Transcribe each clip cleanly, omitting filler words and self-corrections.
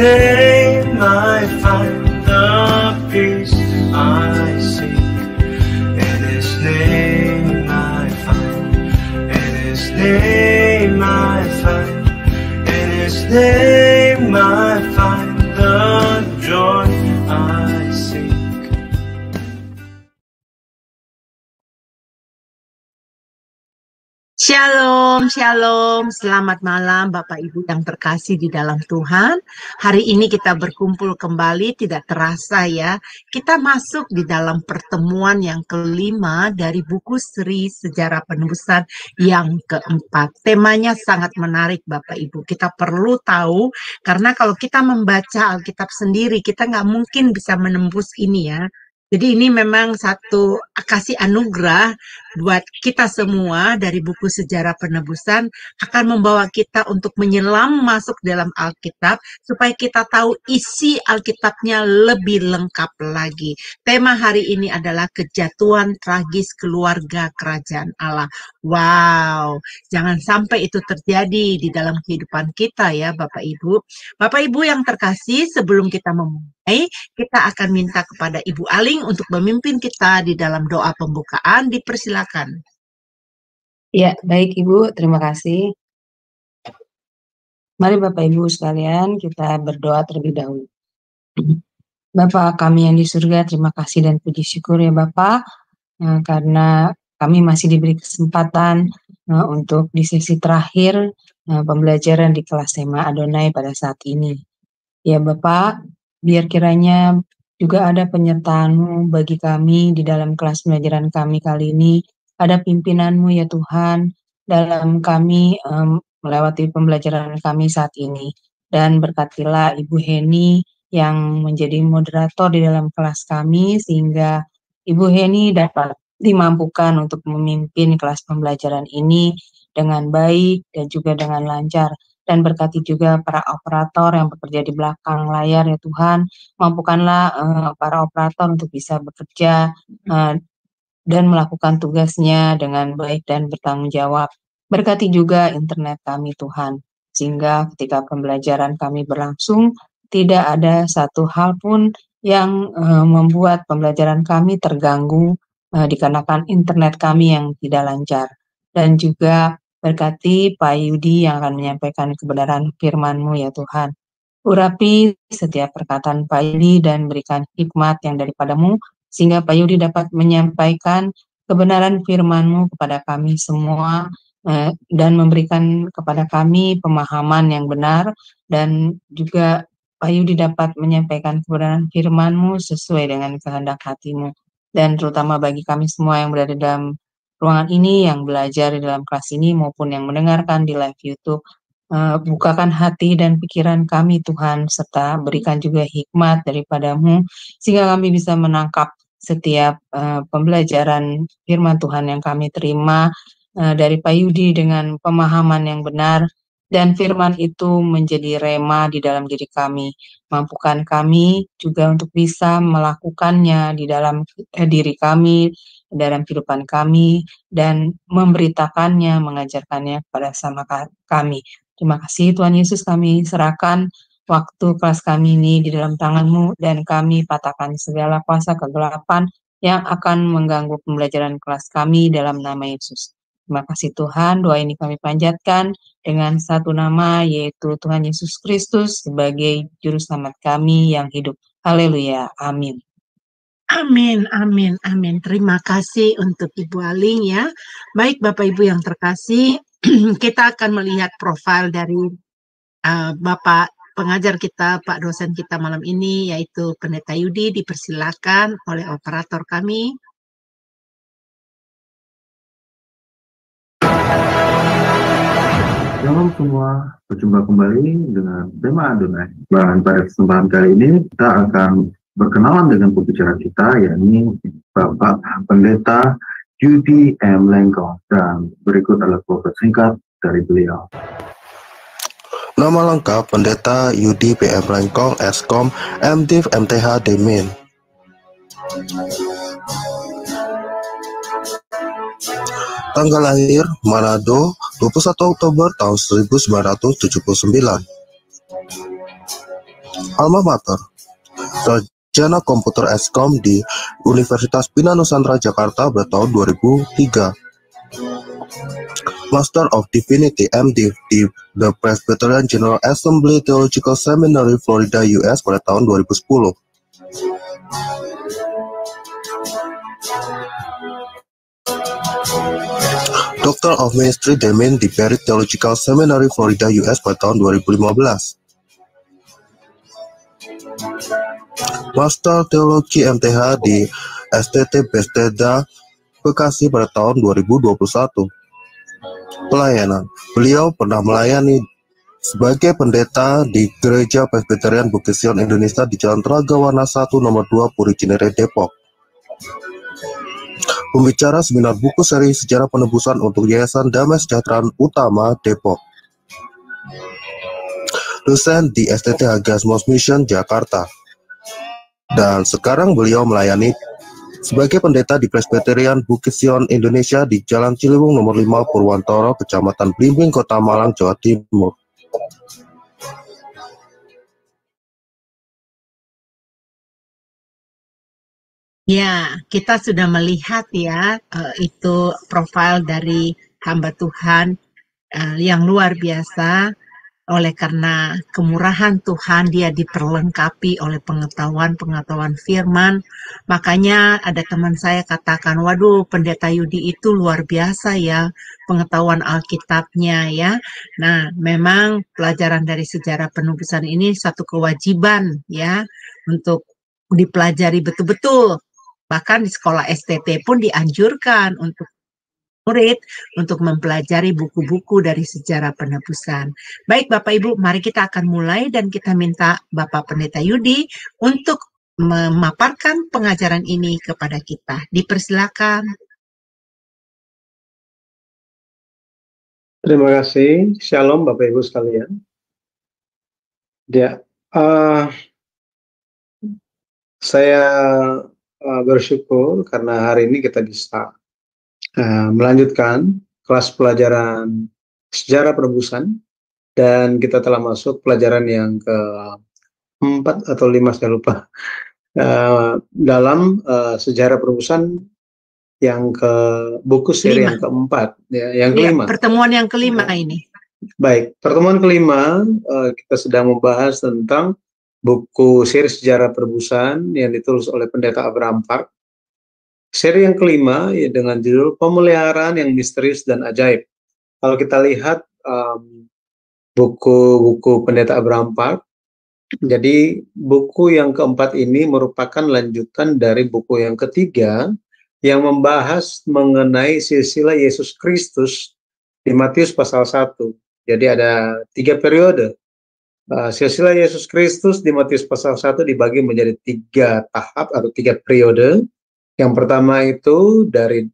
name I find the peace I seek. In His name I find. In His name I find. In His name I find the joy I seek. Shalom, shalom, selamat malam Bapak Ibu yang terkasih di dalam Tuhan. Hari ini kita berkumpul kembali, tidak terasa ya. Kita masuk di dalam pertemuan yang kelima dari buku Seri Sejarah Penebusan yang keempat. Temanya sangat menarik Bapak Ibu. Kita perlu tahu, karena kalau kita membaca Alkitab sendiri, kita nggak mungkin bisa menembus ini ya. Jadi ini memang satu kasih anugerah buat kita semua dari buku Sejarah Penebusan akan membawa kita untuk menyelam masuk dalam Alkitab supaya kita tahu isi Alkitabnya lebih lengkap lagi. Tema hari ini adalah kejatuhan tragis keluarga kerajaan Allah. Wow, jangan sampai itu terjadi di dalam kehidupan kita ya Bapak Ibu. Bapak Ibu yang terkasih, sebelum kita memulai, kita akan minta kepada Ibu Aling untuk memimpin kita di dalam doa pembukaan. Dipersilakan. Ya, baik Ibu, terima kasih. Mari Bapak Ibu sekalian, kita berdoa terlebih dahulu. Bapa kami yang di surga, terima kasih dan puji syukur ya Bapak, karena kami masih diberi kesempatan untuk di sesi terakhir pembelajaran di kelas tema Adonai pada saat ini. Ya Bapak, biar kiranya juga ada penyertaan-Mu bagi kami di dalam kelas pembelajaran kami kali ini. Ada pimpinan-Mu ya Tuhan dalam kami melewati pembelajaran kami saat ini. Dan berkatilah Ibu Heni yang menjadi moderator di dalam kelas kami, sehingga Ibu Heni dapat dimampukan untuk memimpin kelas pembelajaran ini dengan baik dan juga dengan lancar. Dan berkati juga para operator yang bekerja di belakang layar ya Tuhan, mampukanlah para operator untuk bisa bekerja dan melakukan tugasnya dengan baik dan bertanggung jawab. Berkati juga internet kami Tuhan, sehingga ketika pembelajaran kami berlangsung, tidak ada satu hal pun yang membuat pembelajaran kami terganggu dikarenakan internet kami yang tidak lancar. Dan juga berkati Pak Yudi yang akan menyampaikan kebenaran firman-Mu ya Tuhan. Urapi setiap perkataan Pak Yudi dan berikan hikmat yang daripada-Mu, sehingga Pak Yudi dapat menyampaikan kebenaran firman-Mu kepada kami semua, dan memberikan kepada kami pemahaman yang benar, dan juga Pak Yudi dapat menyampaikan kebenaran firman-Mu sesuai dengan kehendak hati-Mu. Dan terutama bagi kami semua yang berada dalam ruangan ini, yang belajar di dalam kelas ini maupun yang mendengarkan di live YouTube, bukakan hati dan pikiran kami Tuhan, serta berikan juga hikmat daripada-Mu, sehingga kami bisa menangkap setiap pembelajaran firman Tuhan yang kami terima dari Pak Yudi dengan pemahaman yang benar, dan firman itu menjadi rema di dalam diri kami. Mampukan kami juga untuk bisa melakukannya di dalam diri kami, dalam kehidupan kami, dan memberitakannya, mengajarkannya kepada sama kami. Terima kasih Tuhan Yesus, kami serahkan waktu kelas kami ini di dalam tangan-Mu, dan kami patahkan segala kuasa kegelapan yang akan mengganggu pembelajaran kelas kami dalam nama Yesus. Terima kasih Tuhan, doa ini kami panjatkan dengan satu nama, yaitu Tuhan Yesus Kristus sebagai Juru Selamat kami yang hidup. Haleluya, amin. Amin, amin, amin. Terima kasih untuk Ibu Aling ya. Baik Bapak Ibu yang terkasih, kita akan melihat profil dari Bapak pengajar kita, Pak dosen kita malam ini, yaitu Pendeta Yudi. Dipersilakan oleh operator kami. Shalom semua, berjumpa kembali dengan tema Adonai. Dan pada kesempatan kali ini kita akan berkenalan dengan pembicara kita, yakni Bapak Pendeta Yudi M. Lengkong. Dan berikut adalah profil singkat dari beliau. Nama lengkap Pendeta Yudi PM Lengkong, Eskom, MDiv MTH Demin. Tanggal lahir Manado 21 Oktober tahun 1979. Alma Mater, Sarjana Komputer Eskom di Universitas Bina Nusantara Jakarta pada tahun 2003. Master of Divinity (MDiv) di The Presbyterian General Assembly Theological Seminary, Florida, US pada tahun 2010. Doctor of Ministry (Demin) di Berry Theological Seminary, Florida, US pada tahun 2015. Master Teologi MTH di STT Bethesda, Bekasi pada tahun 2021. Pelayanan. Beliau pernah melayani sebagai pendeta di Gereja Presbyterian Bukit Sion Indonesia di Jalan Telaga Warna 1 nomor 2 Puri Cinere, Depok. Pembicara seminar buku seri Sejarah Penebusan untuk Yayasan Damai Sejahtera Utama, Depok. Dosen di STT Hagiasmos Mission, Jakarta. Dan sekarang beliau melayani sebagai pendeta di Presbyterian Bukit Sion Indonesia di Jalan Ciliwung nomor 5 Purwantoro, Kecamatan Blimbing, Kota Malang, Jawa Timur. Ya, kita sudah melihat ya, itu profil dari hamba Tuhan yang luar biasa. Oleh karena kemurahan Tuhan, dia diperlengkapi oleh pengetahuan firman. Makanya ada teman saya katakan, waduh, Pendeta Yudi itu luar biasa ya, pengetahuan Alkitabnya ya. Nah, memang pelajaran dari sejarah penebusan ini satu kewajiban ya, untuk dipelajari betul-betul. Bahkan di sekolah STT pun dianjurkan untuk murid untuk mempelajari buku-buku dari sejarah penebusan. Baik Bapak Ibu, mari kita akan mulai dan kita minta Bapak Pendeta Yudi untuk memaparkan pengajaran ini kepada kita. Dipersilakan. Terima kasih. Shalom Bapak Ibu sekalian. Ya, saya bersyukur karena hari ini kita bisa melanjutkan kelas pelajaran sejarah penebusan, dan kita telah masuk pelajaran yang ke-4 atau 5, saya lupa, dalam sejarah penebusan yang ke buku seri yang keempat, ya, yang kelima. Pertemuan yang kelima ini. Baik, pertemuan kelima kita sedang membahas tentang buku seri sejarah penebusan yang ditulis oleh Pendeta Abraham Park. Seri yang kelima ya, dengan judul Pemeliharaan yang Misterius dan Ajaib. Kalau kita lihat buku-buku Pendeta Abraham Park, jadi buku yang keempat ini merupakan lanjutan dari buku yang ketiga yang membahas mengenai silsilah Yesus Kristus di Matius pasal 1. Jadi ada 3 periode. Silsilah Yesus Kristus di Matius pasal 1 dibagi menjadi 3 tahap atau 3 periode. Yang pertama itu dari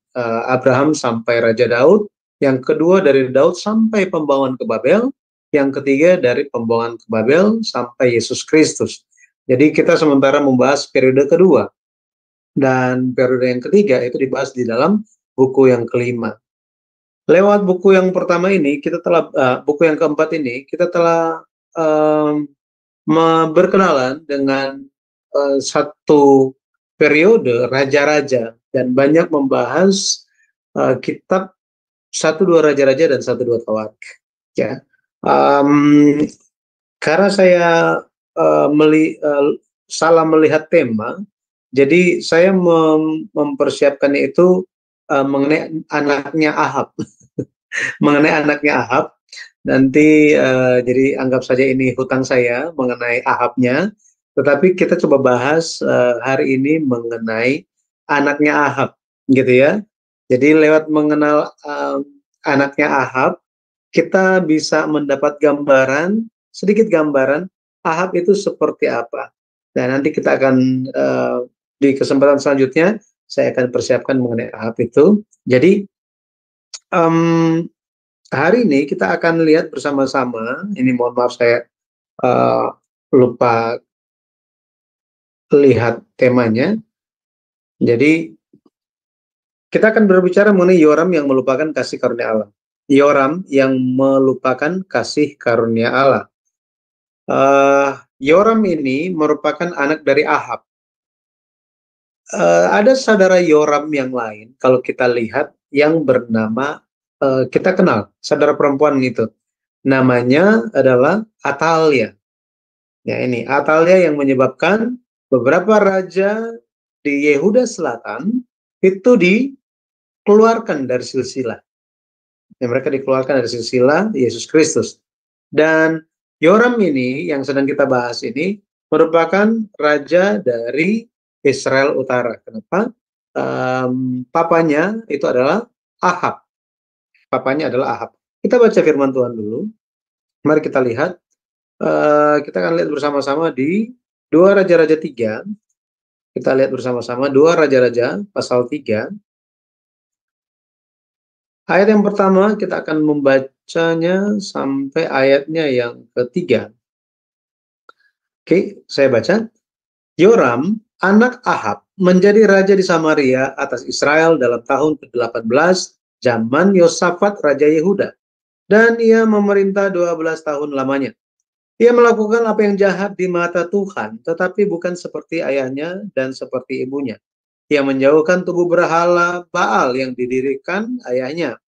Abraham sampai Raja Daud, yang kedua dari Daud sampai pembawaan ke Babel, yang ketiga dari pembawaan ke Babel sampai Yesus Kristus. Jadi kita sementara membahas periode kedua, dan periode yang ketiga itu dibahas di dalam buku yang kelima. Lewat buku yang pertama ini, kita telah buku yang keempat ini kita telah berkenalan dengan satu periode raja-raja, dan banyak membahas kitab 1-2 Raja-Raja dan 1-2 Tawarik. Ya, karena saya salah melihat tema, jadi saya mempersiapkan itu mengenai anaknya Ahab, mengenai anaknya Ahab. Nanti jadi anggap saja ini hutang saya mengenai Ahabnya. Tetapi kita coba bahas hari ini mengenai anaknya Ahab, gitu ya. Jadi lewat mengenal anaknya Ahab, kita bisa mendapat sedikit gambaran Ahab itu seperti apa. Dan nanti kita akan di kesempatan selanjutnya saya akan persiapkan mengenai Ahab itu. Jadi hari ini kita akan lihat bersama-sama. Ini mohon maaf saya lupa lihat temanya. Jadi kita akan berbicara mengenai Yoram yang melupakan kasih karunia Allah. Yoram yang melupakan kasih karunia Allah. Yoram ini merupakan anak dari Ahab. Ada saudara Yoram yang lain, kalau kita lihat, yang bernama, kita kenal, saudara perempuan itu. Namanya adalah Atalia. Ya, ini Atalia yang menyebabkan beberapa raja di Yehuda Selatan itu dikeluarkan dari silsilah. Ya, mereka dikeluarkan dari silsilah Yesus Kristus. Dan Yoram ini yang sedang kita bahas ini merupakan raja dari Israel Utara. Kenapa? Papanya itu adalah Ahab. Papanya adalah Ahab. Kita baca firman Tuhan dulu. Mari kita lihat. Kita akan lihat bersama-sama di 2 Raja-Raja 3. Kita lihat bersama-sama 2 Raja-Raja pasal 3. Ayat yang pertama kita akan membacanya sampai ayatnya yang ketiga. Oke, saya baca. Yoram, anak Ahab, menjadi raja di Samaria atas Israel dalam tahun ke-18 zaman Yosafat Raja Yehuda. Dan ia memerintah 12 tahun lamanya. Ia melakukan apa yang jahat di mata Tuhan, tetapi bukan seperti ayahnya dan seperti ibunya. Ia menjauhkan tubuh berhala Baal yang didirikan ayahnya.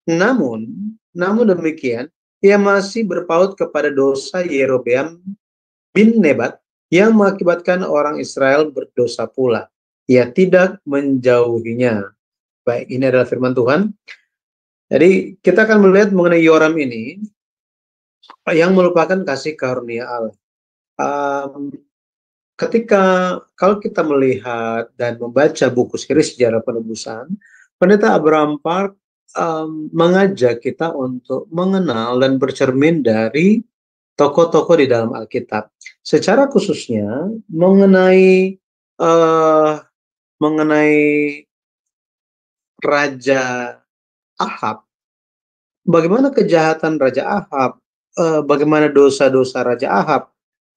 Namun demikian, ia masih berpaut kepada dosa Yerobeam bin Nebat yang mengakibatkan orang Israel berdosa pula. Ia tidak menjauhinya. Baik, ini adalah firman Tuhan. Jadi kita akan melihat mengenai Yoram ini yang merupakan kasih karunia Allah. Kalau kita melihat dan membaca buku siri sejarah penebusan, Pendeta Abraham Park mengajak kita untuk mengenal dan bercermin dari tokoh-tokoh di dalam Alkitab. Secara khususnya mengenai Raja Ahab, bagaimana kejahatan Raja Ahab, bagaimana dosa-dosa Raja Ahab.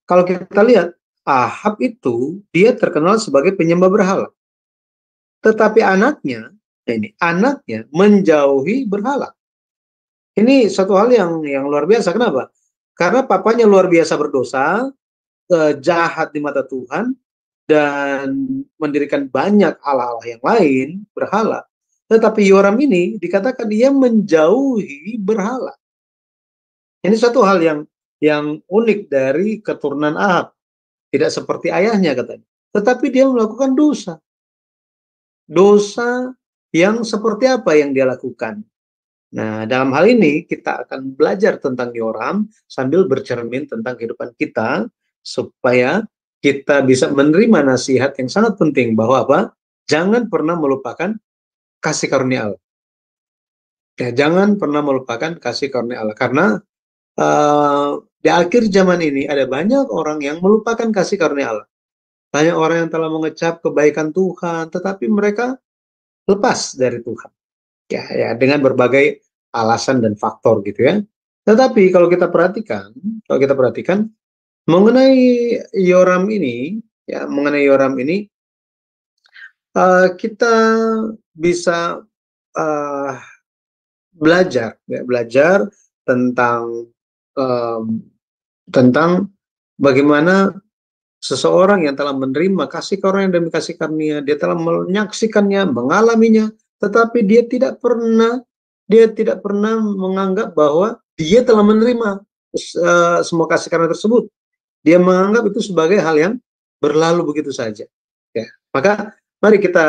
Kalau kita lihat, Ahab itu dia terkenal sebagai penyembah berhala. Tetapi anaknya menjauhi berhala. Ini satu hal yang luar biasa. Kenapa? Karena papanya luar biasa berdosa, jahat di mata Tuhan, dan mendirikan banyak allah-allah yang lain, berhala. Tetapi Yoram ini dikatakan dia menjauhi berhala. Ini satu hal yang unik dari keturunan Ahab. Tidak seperti ayahnya katanya. Tetapi dia melakukan dosa. Dosa yang seperti apa yang dia lakukan? Nah, dalam hal ini kita akan belajar tentang Yoram sambil bercermin tentang kehidupan kita supaya kita bisa menerima nasihat yang sangat penting bahwa apa? Jangan pernah melupakan kasih karunia Allah. Ya, jangan pernah melupakan kasih karunia Allah karena di akhir zaman ini ada banyak orang yang melupakan kasih karunia Allah. Banyak orang yang telah mengecap kebaikan Tuhan, tetapi mereka lepas dari Tuhan. Ya, dengan berbagai alasan dan faktor gitu ya. Tetapi kalau kita perhatikan mengenai Yoram ini, kita bisa belajar tentang bagaimana seseorang yang telah menerima kasih karunia demi kasih karunia, dia telah menyaksikannya, mengalaminya, tetapi dia tidak pernah menganggap bahwa dia telah menerima semua kasih karunia tersebut. Dia menganggap itu sebagai hal yang berlalu begitu saja. Ya, maka mari kita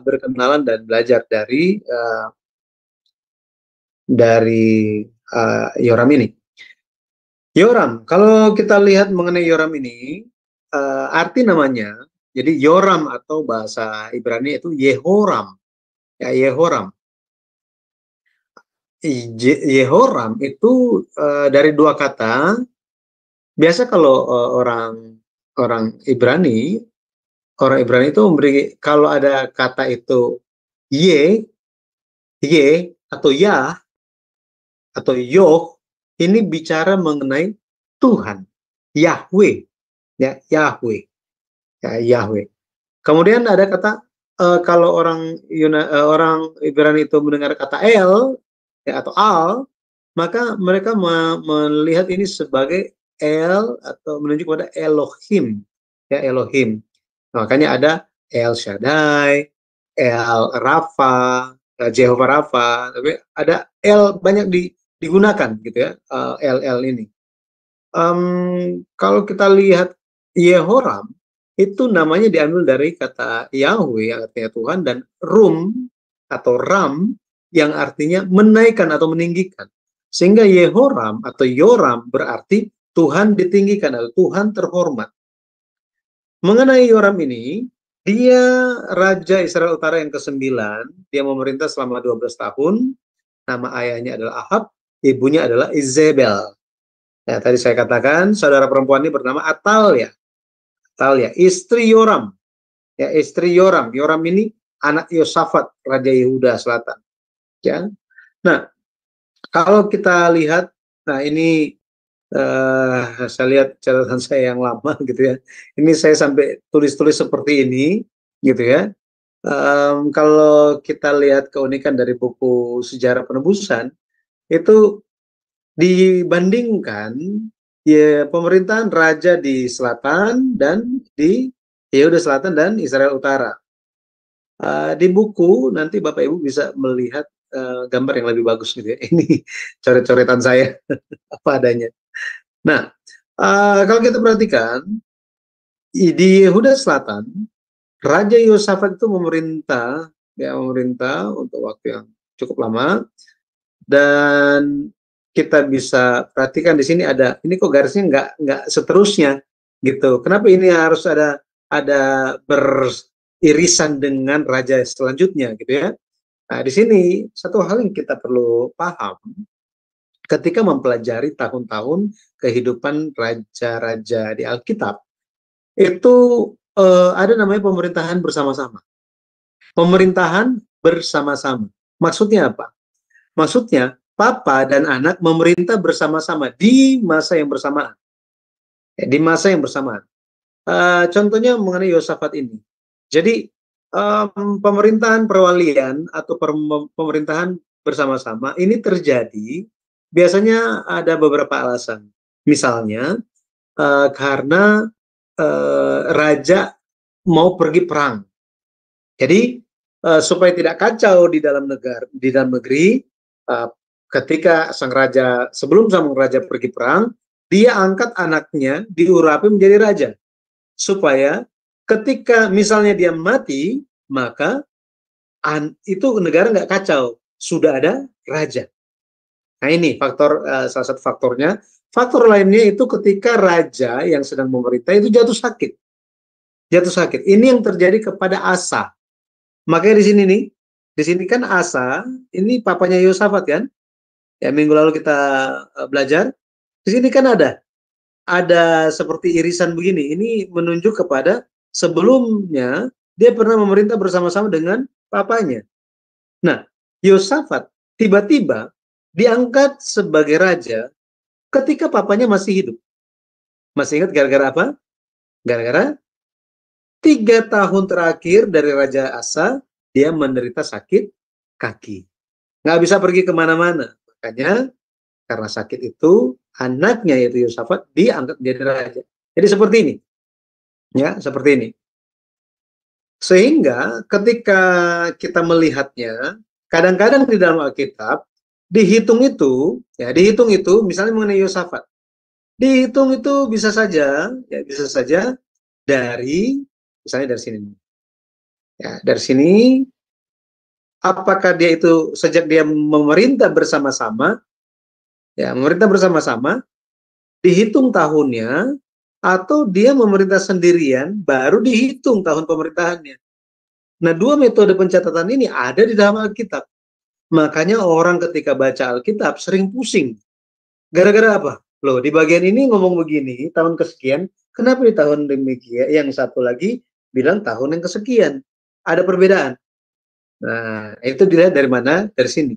berkenalan dan belajar dari Yoram ini. Yoram, kalau kita lihat mengenai Yoram ini, arti namanya, jadi Yoram atau bahasa Ibrani itu Yehoram. Ya, Yehoram. Yehoram itu dari dua kata. Biasa kalau orang Ibrani itu memberi, kalau ada kata itu ye atau ya atau yoh, ini bicara mengenai Tuhan, Yahweh. Ya, Yahweh. Ya, Yahweh. Kemudian ada kata kalau orang Ibrani itu mendengar kata El ya, atau Al, maka mereka melihat ini sebagai El atau menunjuk kepada Elohim, ya Elohim. Nah, makanya ada El Shaddai, El Rafa, Jehovah Rafa, tapi ada El banyak digunakan gitu ya, El ini. Kalau kita lihat Yehoram, itu namanya diambil dari kata Yahweh yang artinya Tuhan, dan Rum atau Ram yang artinya menaikkan atau meninggikan. Sehingga Yehoram atau Yoram berarti Tuhan ditinggikan atau Tuhan terhormat. Mengenai Yoram ini, dia Raja Israel Utara yang ke-9, dia memerintah selama 12 tahun, nama ayahnya adalah Ahab, ibunya adalah Izebel. Ya, tadi saya katakan saudara perempuan ini bernama Atalia. Atalia, istri Yoram. Ya, istri Yoram. Yoram ini anak Yosafat, Raja Yehuda Selatan. Ya. Nah, kalau kita lihat, nah ini saya lihat catatan saya yang lama gitu ya. Ini saya sampai tulis-tulis seperti ini gitu ya. Kalau kita lihat keunikan dari buku Sejarah Penebusan, itu dibandingkan ya pemerintahan raja di selatan dan di Yehuda Selatan dan Israel Utara. Di buku nanti Bapak Ibu bisa melihat gambar yang lebih bagus gitu ya. Ini coret-coretan saya apa adanya. Nah, kalau kita perhatikan di Yehuda Selatan, Raja Yosafat itu memerintah untuk waktu yang cukup lama, dan kita bisa perhatikan di sini ada, ini kok garisnya nggak seterusnya gitu. Kenapa ini harus ada beririsan dengan raja selanjutnya gitu ya? Nah, di sini satu hal yang kita perlu paham ketika mempelajari tahun-tahun kehidupan raja-raja di Alkitab, itu ada namanya pemerintahan bersama-sama. Pemerintahan bersama-sama. Maksudnya apa? Maksudnya papa dan anak memerintah bersama-sama di masa yang bersamaan. Di masa yang bersamaan. Contohnya mengenai Yosafat ini. Jadi pemerintahan perwalian atau pemerintahan bersama-sama ini terjadi biasanya ada beberapa alasan. Misalnya karena raja mau pergi perang. Jadi supaya tidak kacau di dalam negeri, ketika sebelum sang raja pergi perang, dia angkat anaknya diurapi menjadi raja, supaya ketika misalnya dia mati, maka itu negara nggak kacau, sudah ada raja. Nah ini salah satu faktornya. Faktor lainnya itu ketika raja yang sedang memerintah itu jatuh sakit. Ini yang terjadi kepada Asa. Makanya di sini kan Asa, ini papanya Yosafat kan? Ya, minggu lalu kita belajar. Di sini kan ada seperti irisan begini. Ini menunjuk kepada sebelumnya dia pernah memerintah bersama-sama dengan papanya. Nah, Yosafat tiba-tiba diangkat sebagai raja ketika papanya masih hidup. Masih ingat gara-gara apa? Gara-gara 3 tahun terakhir dari Raja Asa, dia menderita sakit kaki. Nggak bisa pergi kemana-mana. Makanya karena sakit itu, anaknya yaitu Yosafat diangkat menjadi raja. Jadi seperti ini. Ya, seperti ini. Sehingga ketika kita melihatnya, kadang-kadang di dalam Alkitab, dihitung itu misalnya mengenai Yosafat. Dihitung itu bisa saja misalnya dari sini. Ya, dari sini apakah dia itu sejak dia memerintah bersama-sama, dihitung tahunnya, atau dia memerintah sendirian, baru dihitung tahun pemerintahannya. Nah, 2 metode pencatatan ini ada di dalam Alkitab. Makanya orang ketika baca Alkitab sering pusing. Gara-gara apa? Loh, di bagian ini ngomong begini, tahun kesekian, kenapa di tahun demikian, yang satu lagi bilang tahun yang kesekian? Ada perbedaan. Nah, itu dilihat dari mana? Dari sini.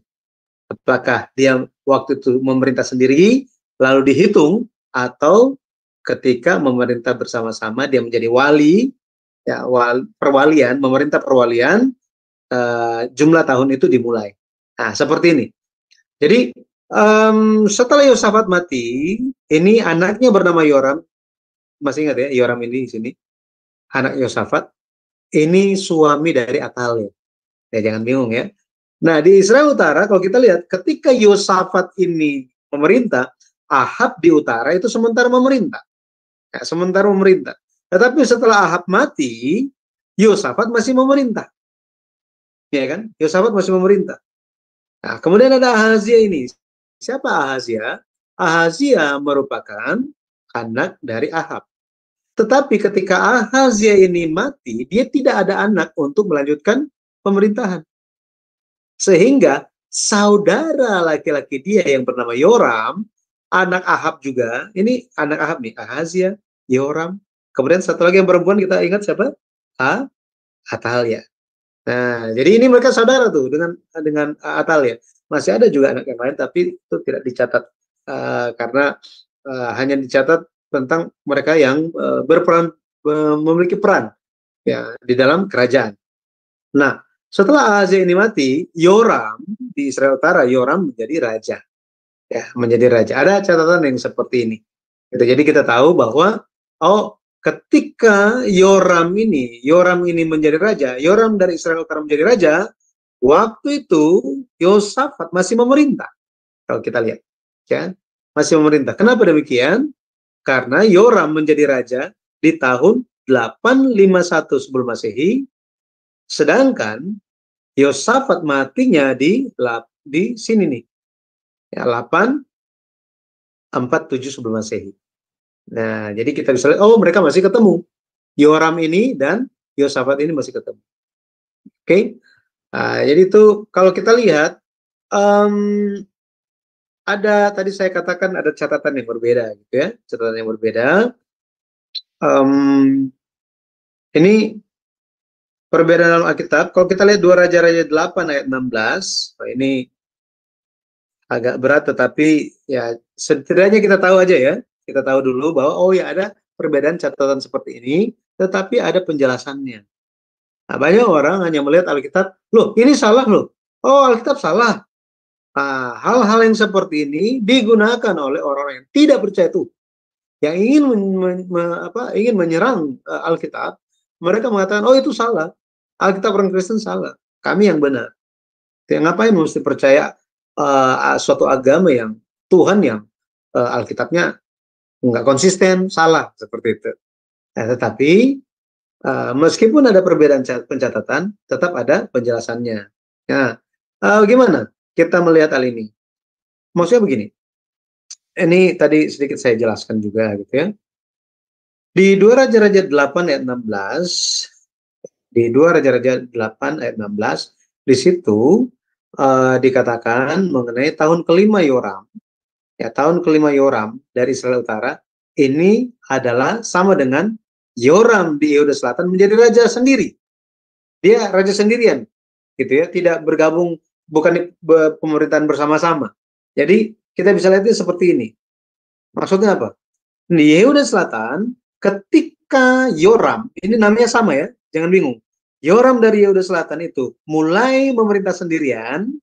Apakah dia waktu itu memerintah sendiri, lalu dihitung, atau ketika memerintah bersama-sama, dia menjadi wali, ya, memerintah perwalian, jumlah tahun itu dimulai. Nah, seperti ini. Jadi, Setelah Yosafat mati, ini anaknya bernama Yoram. Masih ingat ya, Yoram ini di sini, anak Yosafat. Ini suami dari Atalia. Ya, jangan bingung ya. Nah, di Israel Utara, kalau kita lihat, ketika Yosafat ini memerintah, Ahab di utara itu sementara memerintah. Ya, sementara memerintah. Tetapi setelah Ahab mati, Yosafat masih memerintah. Ya kan? Yosafat masih memerintah. Nah, kemudian ada Ahazia ini. Siapa Ahazia? Ahazia merupakan anak dari Ahab. Tetapi ketika Ahazia ini mati, dia tidak ada anak untuk melanjutkan pemerintahan. Sehingga saudara laki-laki dia yang bernama Yoram, anak Ahab juga, ini anak Ahab nih, Ahazia, Yoram. Kemudian satu lagi yang perempuan kita ingat siapa? Atalia. Nah, jadi ini mereka saudara tuh dengan Atalia. Masih ada juga anak yang lain, tapi itu tidak dicatat karena hanya dicatat tentang mereka yang berperan, memiliki peran ya di dalam kerajaan. Nah, setelah Ahazia ini mati, Yoram di Israel Utara, Yoram menjadi raja. Ya, menjadi raja. Ada catatan yang seperti ini. Jadi kita tahu bahwa ketika Yoram ini menjadi raja, Yoram dari Israel Utara menjadi raja, waktu itu Yosafat masih memerintah. Kalau kita lihat, ya, masih memerintah. Kenapa demikian? Karena Yoram menjadi raja di tahun 851 sebelum Masehi, sedangkan Yosafat matinya di sini nih, ya, 847 sebelum Masehi. Nah, jadi kita bisa lihat, mereka masih ketemu. Yoram ini dan Yosafat ini masih ketemu. Oke? Jadi itu kalau kita lihat, ada tadi saya katakan ada catatan yang berbeda, gitu ya, catatan yang berbeda. Ini perbedaan dalam Alkitab. Kalau kita lihat 2 Raja-Raja 8 ayat 16, ini agak berat, tetapi ya setidaknya kita tahu aja ya. Kita tahu dulu bahwa ya ada perbedaan catatan seperti ini, tetapi ada penjelasannya. Nah, banyak orang hanya melihat Alkitab, loh ini salah loh. Alkitab salah. Nah, hal-hal yang seperti ini digunakan oleh orang yang tidak percaya Tuhan, yang ingin menyerang Alkitab. Mereka mengatakan, itu salah. Alkitab orang Kristen salah. Kami yang benar. Ngapain mesti percaya suatu agama yang Tuhan yang Alkitabnya nggak konsisten, salah, seperti itu. Nah, tetapi meskipun ada perbedaan pencatatan, tetap ada penjelasannya. Nah, gimana kita melihat hal ini? Maksudnya begini, ini tadi sedikit saya jelaskan juga, gitu ya. Di 2 Raja-Raja 8 ayat 16, di 2 Raja-Raja 8 ayat 16, di situ dikatakan mengenai tahun kelima Yoram. Ya, tahun kelima Yoram dari Israel Utara, ini adalah sama dengan Yoram di Yehuda Selatan menjadi raja sendiri. Dia raja sendirian, gitu ya, tidak bergabung, bukan pemerintahan bersama-sama. Jadi kita bisa lihatnya seperti ini. Maksudnya apa? Di Yehuda Selatan, ketika Yoram, ini namanya sama ya, jangan bingung. Yoram dari Yehuda Selatan itu mulai memerintah sendirian.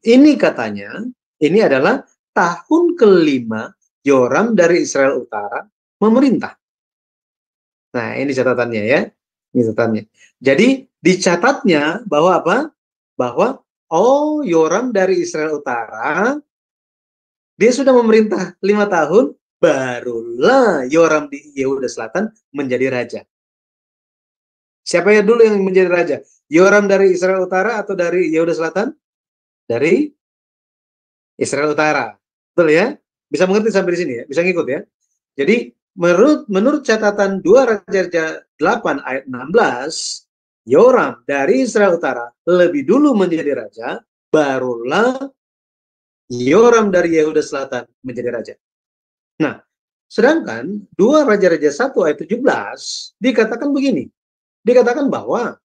Ini katanya, ini adalah tahun kelima Yoram dari Israel Utara memerintah. Nah, ini catatannya ya. Ini catatannya. Jadi dicatatnya bahwa apa? Bahwa Yoram dari Israel Utara, dia sudah memerintah 5 tahun, barulah Yoram di Yehuda Selatan menjadi raja. Siapa yang dulu yang menjadi raja? Yoram dari Israel Utara atau dari Yehuda Selatan? Dari Israel Utara. Betul ya? Bisa mengerti sampai di sini ya? Bisa ngikut ya? Jadi menurut catatan 2 Raja 8 ayat 16, Yoram dari Israel Utara lebih dulu menjadi raja, barulah Yoram dari Yehuda Selatan menjadi raja. Nah, sedangkan 2 Raja-Raja 1 ayat 17 dikatakan begini. Dikatakan bahwa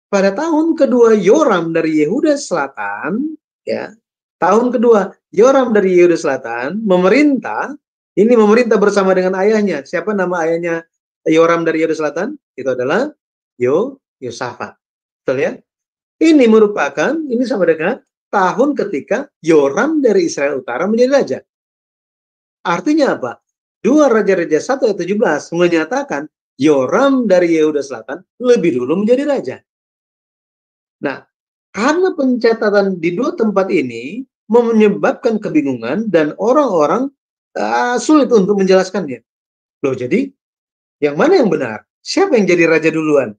pada tahun kedua Yoram dari Yehuda Selatan, ya, tahun kedua Yoram dari Yehuda Selatan memerintah, ini memerintah bersama dengan ayahnya. Siapa nama ayahnya Yoram dari Yehuda Selatan? Itu adalah Yosafat. Betul ya? Ini merupakan, ini sama dengan tahun ketika Yoram dari Israel Utara menjadi raja. Artinya apa? 2 Raja-Raja 1 ayat 17 menyatakan Yoram dari Yehuda Selatan lebih dulu menjadi raja. Nah, karena pencatatan di 2 tempat ini menyebabkan kebingungan dan orang-orang sulit untuk menjelaskannya. Loh, jadi yang mana yang benar? Siapa yang jadi raja duluan?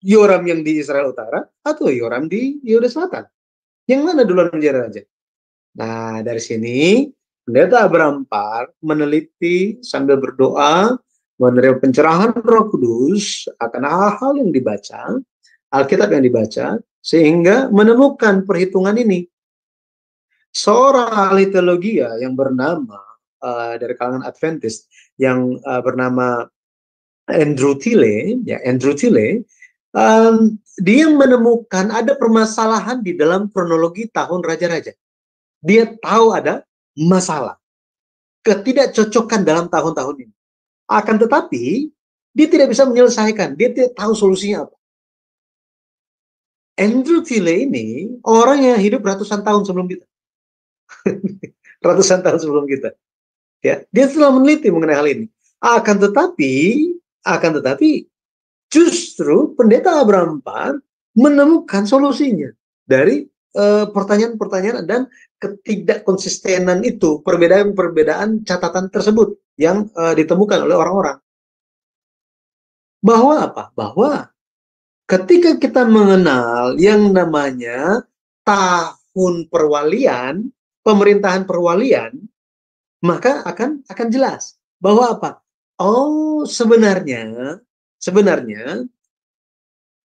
Yoram yang di Israel Utara atau Yoram di Yehuda Selatan? Yang mana duluan menjadi raja? Nah, dari sini Pendeta Abraham Park meneliti sambil berdoa, menerima pencerahan Roh Kudus akan hal-hal yang dibaca, Alkitab yang dibaca, sehingga menemukan perhitungan ini. Seorang ahli teologi yang bernama dari kalangan Adventist yang bernama Andrew Tilley, dia menemukan ada permasalahan di dalam kronologi tahun raja-raja. Dia tahu ada masalah, ketidakcocokan dalam tahun-tahun ini. Akan tetapi, dia tidak bisa menyelesaikan, dia tidak tahu solusinya apa. Andrew Tilley ini orang yang hidup ratusan tahun sebelum kita. Ratusan tahun sebelum kita. Ya, dia telah meneliti mengenai hal ini. Akan tetapi justru Pendeta Abraham Park menemukan solusinya dari pertanyaan-pertanyaan dan ketidakkonsistenan itu, perbedaan-perbedaan catatan tersebut yang ditemukan oleh orang-orang. Bahwa apa? Bahwa ketika kita mengenal yang namanya tahun perwalian, pemerintahan perwalian, maka akan jelas bahwa apa? Oh, sebenarnya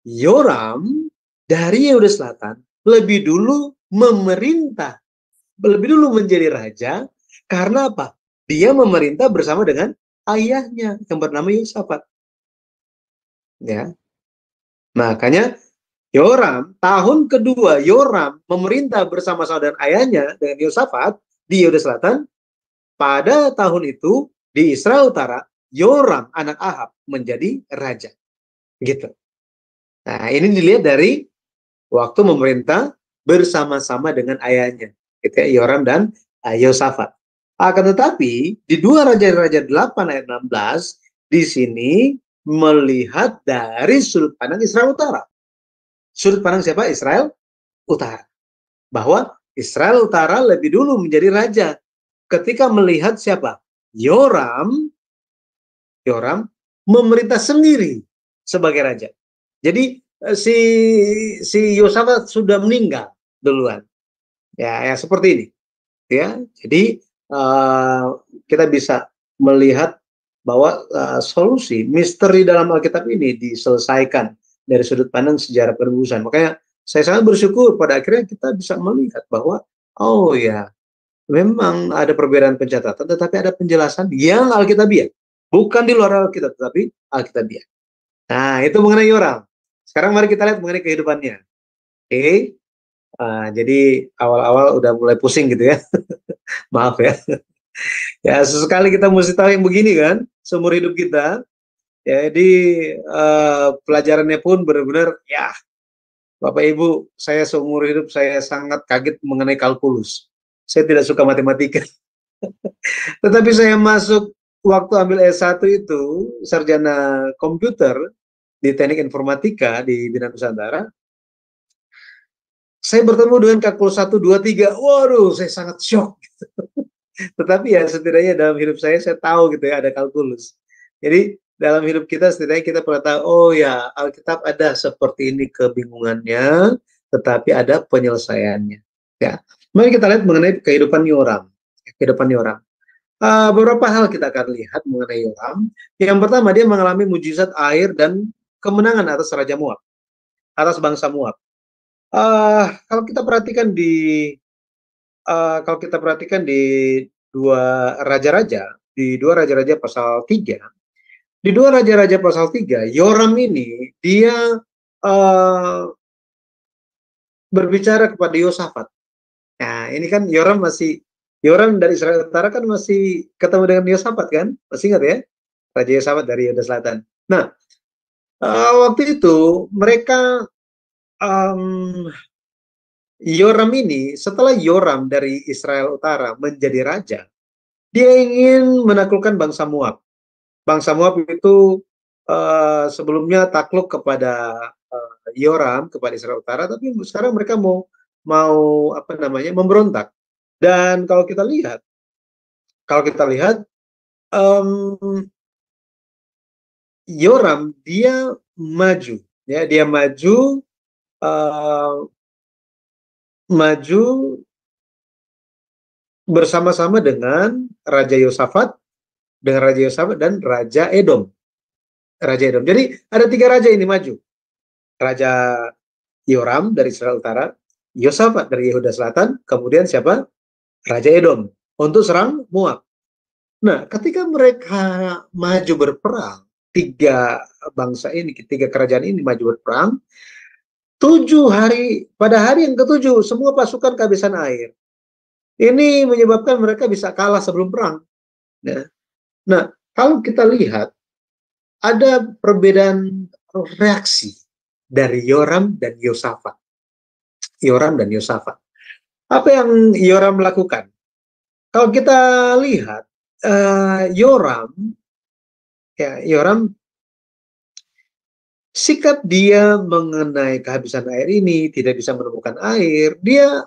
Yoram dari Yehuda Selatan lebih dulu memerintah, lebih dulu menjadi raja karena apa? Dia memerintah bersama dengan ayahnya yang bernama Yosafat. Ya. Makanya Yoram, tahun kedua Yoram memerintah bersama-sama dengan ayahnya, dengan Yosafat di Yehuda Selatan. Pada tahun itu di Israel Utara, Yoram anak Ahab menjadi raja. Gitu. Nah, ini dilihat dari waktu memerintah bersama-sama dengan ayahnya, ketika Yoram dan Yosafat. Akan tetapi di 2 Raja-Raja 8 ayat 16 di sini melihat dari sudut pandang Israel Utara. Sudut pandang siapa? Israel Utara. Bahwa Israel Utara lebih dulu menjadi raja ketika melihat siapa? Yoram memerintah sendiri sebagai raja. Jadi si Yosafat sudah meninggal duluan. Ya seperti ini. Ya, jadi kita bisa melihat bahwa solusi misteri dalam Alkitab ini diselesaikan dari sudut pandang sejarah penebusan. Makanya saya sangat bersyukur pada akhirnya kita bisa melihat bahwa oh ya, memang ada perbedaan pencatatan, tetapi ada penjelasan yang Alkitabiah. Bukan di luar Alkitab, tetapi Alkitabiah. Nah, itu mengenai Yoram. Sekarang mari kita lihat mengenai kehidupannya. Oke. Jadi awal-awal udah mulai pusing gitu ya. Maaf ya. Ya, sesekali kita mesti tahu yang begini kan, seumur hidup kita. Jadi pelajarannya pun benar-benar ya, Bapak Ibu, saya seumur hidup saya sangat kaget mengenai kalkulus. Saya tidak suka matematika. Tetapi saya masuk waktu ambil S1 itu, sarjana komputer di teknik informatika di Bina Nusantara, saya bertemu dengan kalkulus 1, 2, 3. Waduh, saya sangat shock. Tetapi ya setidaknya dalam hidup saya tahu gitu ya ada kalkulus. Jadi dalam hidup kita setidaknya kita pernah tahu, oh ya Alkitab ada seperti ini kebingungannya, tetapi ada penyelesaiannya. Ya, mari kita lihat mengenai kehidupan Yoram. Beberapa hal kita akan lihat mengenai Yoram. Yang pertama, dia mengalami mujizat air dan kemenangan atas Raja Moab, atas bangsa Moab. Kalau kita perhatikan di 2 Raja-Raja pasal 3, di 2 Raja-Raja pasal 3, Yoram ini dia berbicara kepada Yosafat. Nah, ini kan Yoram dari Israel Utara kan masih ketemu dengan Yosafat kan? Masih ingat ya? Raja Yosafat dari Yehuda Selatan. Nah, waktu itu mereka Yoram ini, setelah Yoram dari Israel Utara menjadi raja, dia ingin menaklukkan bangsa Moab. Bangsa Moab itu sebelumnya takluk kepada Yoram, kepada Israel Utara, tapi sekarang mereka mau apa namanya, memberontak. Dan kalau kita lihat Yoram dia maju, ya, dia maju bersama-sama dengan Raja Yosafat, dan Raja Edom. Jadi ada 3 raja ini maju. Raja Yoram dari Israel Utara, Yosafat dari Yehuda Selatan, kemudian siapa? Raja Edom untuk serang Moab. Nah, ketika mereka maju berperang, 3 bangsa ini, 3 kerajaan ini maju berperang, 7 hari, pada hari yang ke-7 semua pasukan kehabisan air. Ini menyebabkan mereka bisa kalah sebelum perang. Nah, kalau kita lihat ada perbedaan reaksi dari Yoram dan Yosafat. Apa yang Yoram lakukan? Kalau kita lihat Yoram sikap dia mengenai kehabisan air ini, tidak bisa menemukan air, dia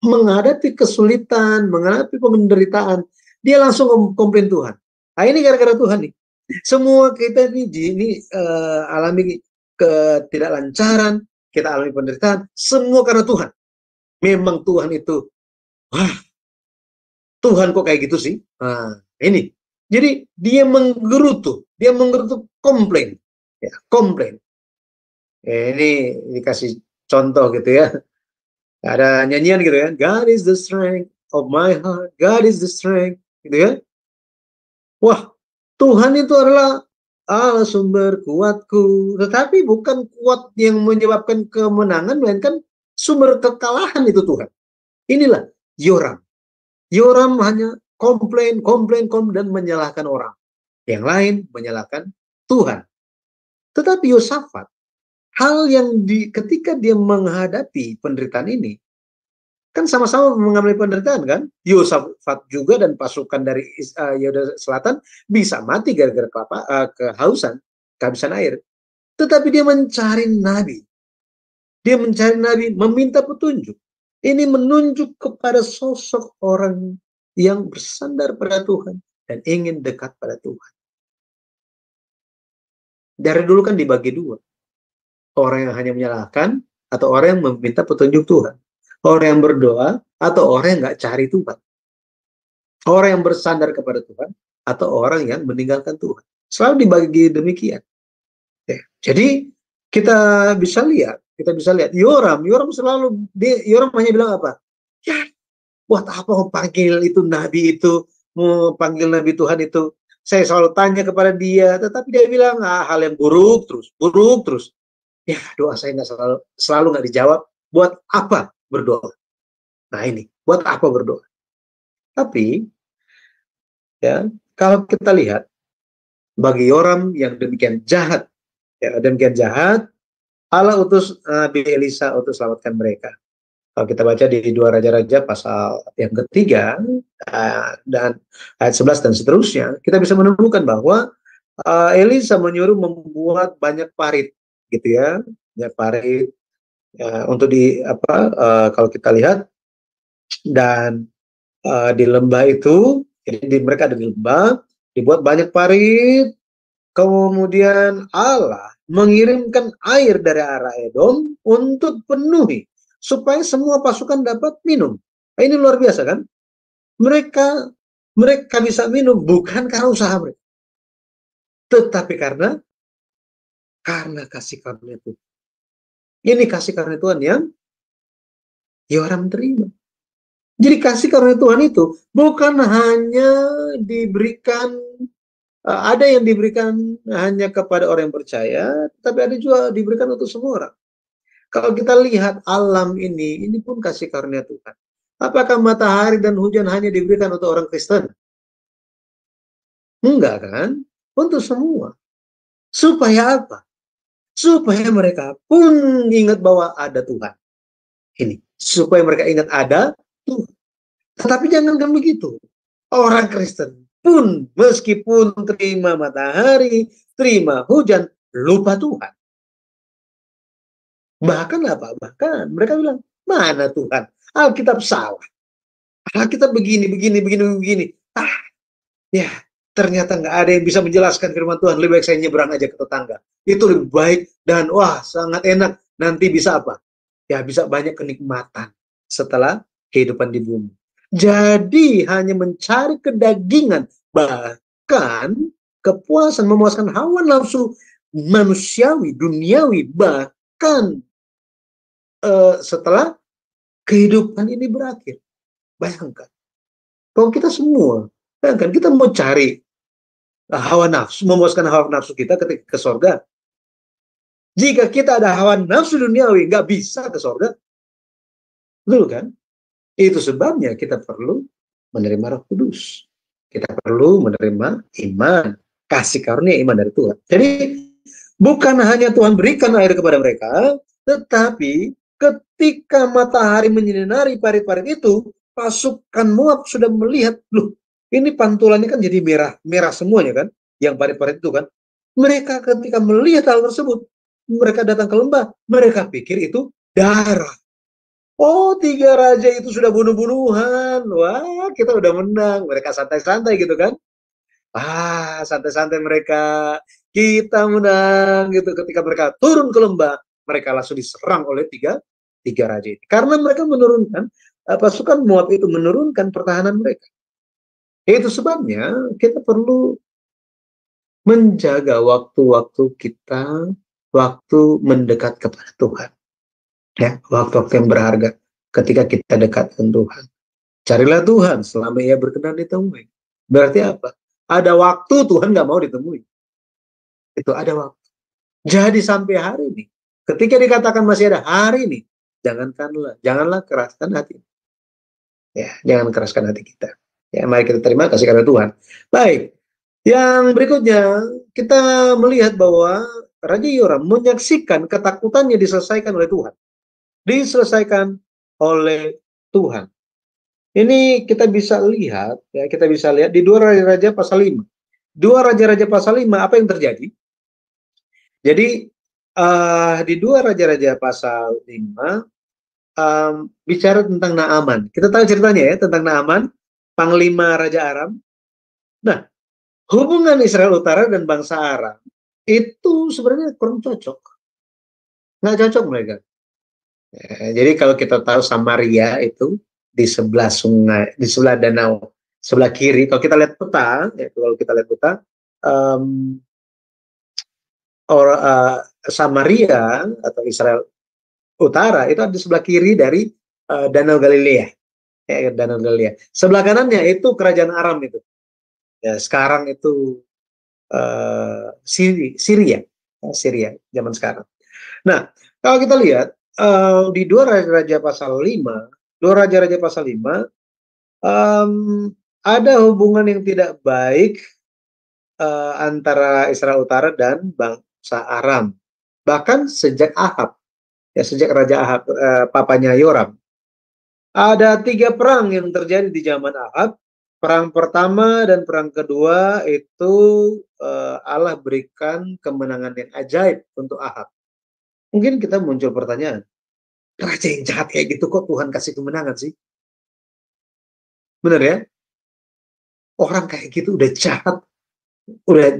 menghadapi kesulitan, menghadapi penderitaan, dia langsung komplain Tuhan. Nah, ini gara-gara Tuhan nih. Semua kita ini alami ketidaklancaran, kita alami penderitaan, semua karena Tuhan. Memang Tuhan itu, wah, Tuhan kok kayak gitu sih? Nah, ini. Jadi dia menggerutu komplain. Ya, komplain. Ini dikasih contoh gitu ya. Ada nyanyian gitu ya. God is the strength of my heart. God is the strength. Gitu ya. Wah, Tuhan itu adalah Allah sumber kuatku. Tetapi bukan kuat yang menyebabkan kemenangan, melainkan sumber kekalahan itu Tuhan. Inilah Yoram. Yoram hanya komplain dan menyalahkan orang. Yang lain menyalahkan Tuhan. Tetapi Yosafat, hal yang ketika dia menghadapi penderitaan ini, kan sama-sama mengalami penderitaan kan? Yosafat juga dan pasukan dari Yehuda Selatan bisa mati gara-gara kehausan, kehabisan air. Tetapi dia mencari nabi. Meminta petunjuk. Ini menunjuk kepada sosok orang yang bersandar pada Tuhan dan ingin dekat pada Tuhan. Dari dulu kan dibagi 2. Orang yang hanya menyalahkan atau orang yang meminta petunjuk Tuhan. Orang yang berdoa atau orang yang nggak cari Tuhan. Orang yang bersandar kepada Tuhan atau orang yang meninggalkan Tuhan. Selalu dibagi demikian. Ya. Jadi kita bisa lihat Yoram selalu Yoram hanya bilang apa? Ya, buat apa mau panggil itu nabi itu, mau panggil nabi Tuhan itu? Saya selalu tanya kepada dia, tetapi dia bilang hal yang buruk terus. Ya, doa saya nggak selalu nggak dijawab. Buat apa berdoa? Nah ini, buat apa berdoa? Tapi ya, kalau kita lihat bagi Yoram yang demikian jahat, Allah utus Nabi Elisa untuk selamatkan mereka. Kalau kita baca di 2 Raja-Raja pasal yang ke-3 dan ayat 11 dan seterusnya, kita bisa menemukan bahwa Elisa menyuruh membuat banyak parit, gitu ya, banyak parit untuk kalau kita lihat dan di lembah itu, jadi mereka ada di lembah, dibuat banyak parit, kemudian Allah mengirimkan air dari arah Edom untuk penuhi supaya semua pasukan dapat minum. Nah, ini luar biasa kan? Mereka bisa minum bukan karena usaha mereka, tetapi karena kasih karunia Tuhan. Ini kasih karunia Tuhan yang Yoram terima. Jadi kasih karunia Tuhan itu bukan hanya diberikan, ada yang diberikan hanya kepada orang yang percaya, tapi ada juga diberikan untuk semua orang. Kalau kita lihat alam ini pun kasih karunia Tuhan. Apakah matahari dan hujan hanya diberikan untuk orang Kristen? Enggak kan? Untuk semua. Supaya apa? supaya mereka pun ingat bahwa ada Tuhan. Ini, supaya mereka ingat ada Tuhan. Tetapi jangankan begitu. Orang Kristen pun meskipun terima matahari, terima hujan, lupa Tuhan. Bahkan apa? Bahkan mereka bilang, mana Tuhan? Alkitab salah. Alkitab begini. Ya, ternyata nggak ada yang bisa menjelaskan firman Tuhan. Lebih baik saya nyebrang aja ke tetangga. Itu lebih baik dan wah sangat enak. Nanti bisa apa? Ya bisa banyak kenikmatan setelah kehidupan di bumi. Jadi hanya mencari kedagingan, bahkan kepuasan, memuaskan hawa nafsu manusiawi, duniawi, bahkan setelah kehidupan ini berakhir. Bayangkan, kalau kita semua, bayangkan kita mau cari hawa nafsu, memuaskan hawa nafsu kita ketika ke sorga. Jika kita ada hawa nafsu duniawi, nggak bisa ke sorga. Betul kan? Itu sebabnya kita perlu menerima Roh Kudus. Kita perlu menerima iman, kasih karunia iman dari Tuhan. Jadi bukan hanya Tuhan berikan air kepada mereka, tetapi ketika matahari menyinari parit-parit itu, pasukan Moab sudah melihat, loh, ini pantulannya kan jadi merah semuanya kan, yang parit-parit itu kan. Mereka ketika melihat hal tersebut, mereka datang ke lembah, mereka pikir itu darah. Oh, 3 raja itu sudah bunuh-bunuhan. Wah, kita udah menang. Mereka santai-santai gitu kan. Santai-santai mereka. Kita menang gitu. Ketika mereka turun ke lembah, mereka langsung diserang oleh tiga raja ini. Karena mereka menurunkan, pasukan Moab itu menurunkan pertahanan mereka. Itu sebabnya kita perlu menjaga waktu-waktu kita, waktu mendekat kepada Tuhan. Ya, waktu-waktu yang berharga ketika kita dekat dengan Tuhan. Carilah Tuhan selama Ia berkenan ditemui. Berarti apa? Ada waktu Tuhan nggak mau ditemui. Itu ada waktu. Jadi sampai hari ini, ketika dikatakan masih ada hari ini, janganlah keraskan hati. Ya, jangan keraskan hati kita. Ya, mari kita terima kasih karena Tuhan. Baik. Yang berikutnya, kita melihat bahwa Raja Yoram menyaksikan ketakutannya diselesaikan oleh Tuhan. Diselesaikan oleh Tuhan. Ini kita bisa lihat, ya, di 2 Raja-Raja pasal 5. 2 Raja-Raja pasal 5, apa yang terjadi? Jadi di 2 Raja-Raja pasal 5 bicara tentang Naaman. Kita tahu ceritanya ya tentang Naaman, panglima Raja Aram. Nah, hubungan Israel Utara dan bangsa Aram itu sebenarnya kurang cocok. Nggak cocok mereka. Jadi kalau kita tahu Samaria itu di sebelah sungai, di sebelah danau, sebelah kiri. Kalau kita lihat peta, Samaria atau Israel Utara itu ada di sebelah kiri dari Danau Galilea. Ya, Danau Galilea. Sebelah kanannya itu kerajaan Aram itu. Ya, sekarang itu Syria zaman sekarang. Nah, kalau kita lihat di 2 Raja-Raja pasal 5, ada hubungan yang tidak baik antara Israel Utara dan bangsa Aram. Bahkan sejak Ahab, ya sejak Raja Ahab, papanya Yoram. Ada 3 perang yang terjadi di zaman Ahab. Perang pertama dan perang kedua itu Allah berikan kemenangan yang ajaib untuk Ahab. Mungkin kita muncul pertanyaan, raja yang jahat kayak gitu kok Tuhan kasih kemenangan sih? Benar ya? Orang kayak gitu udah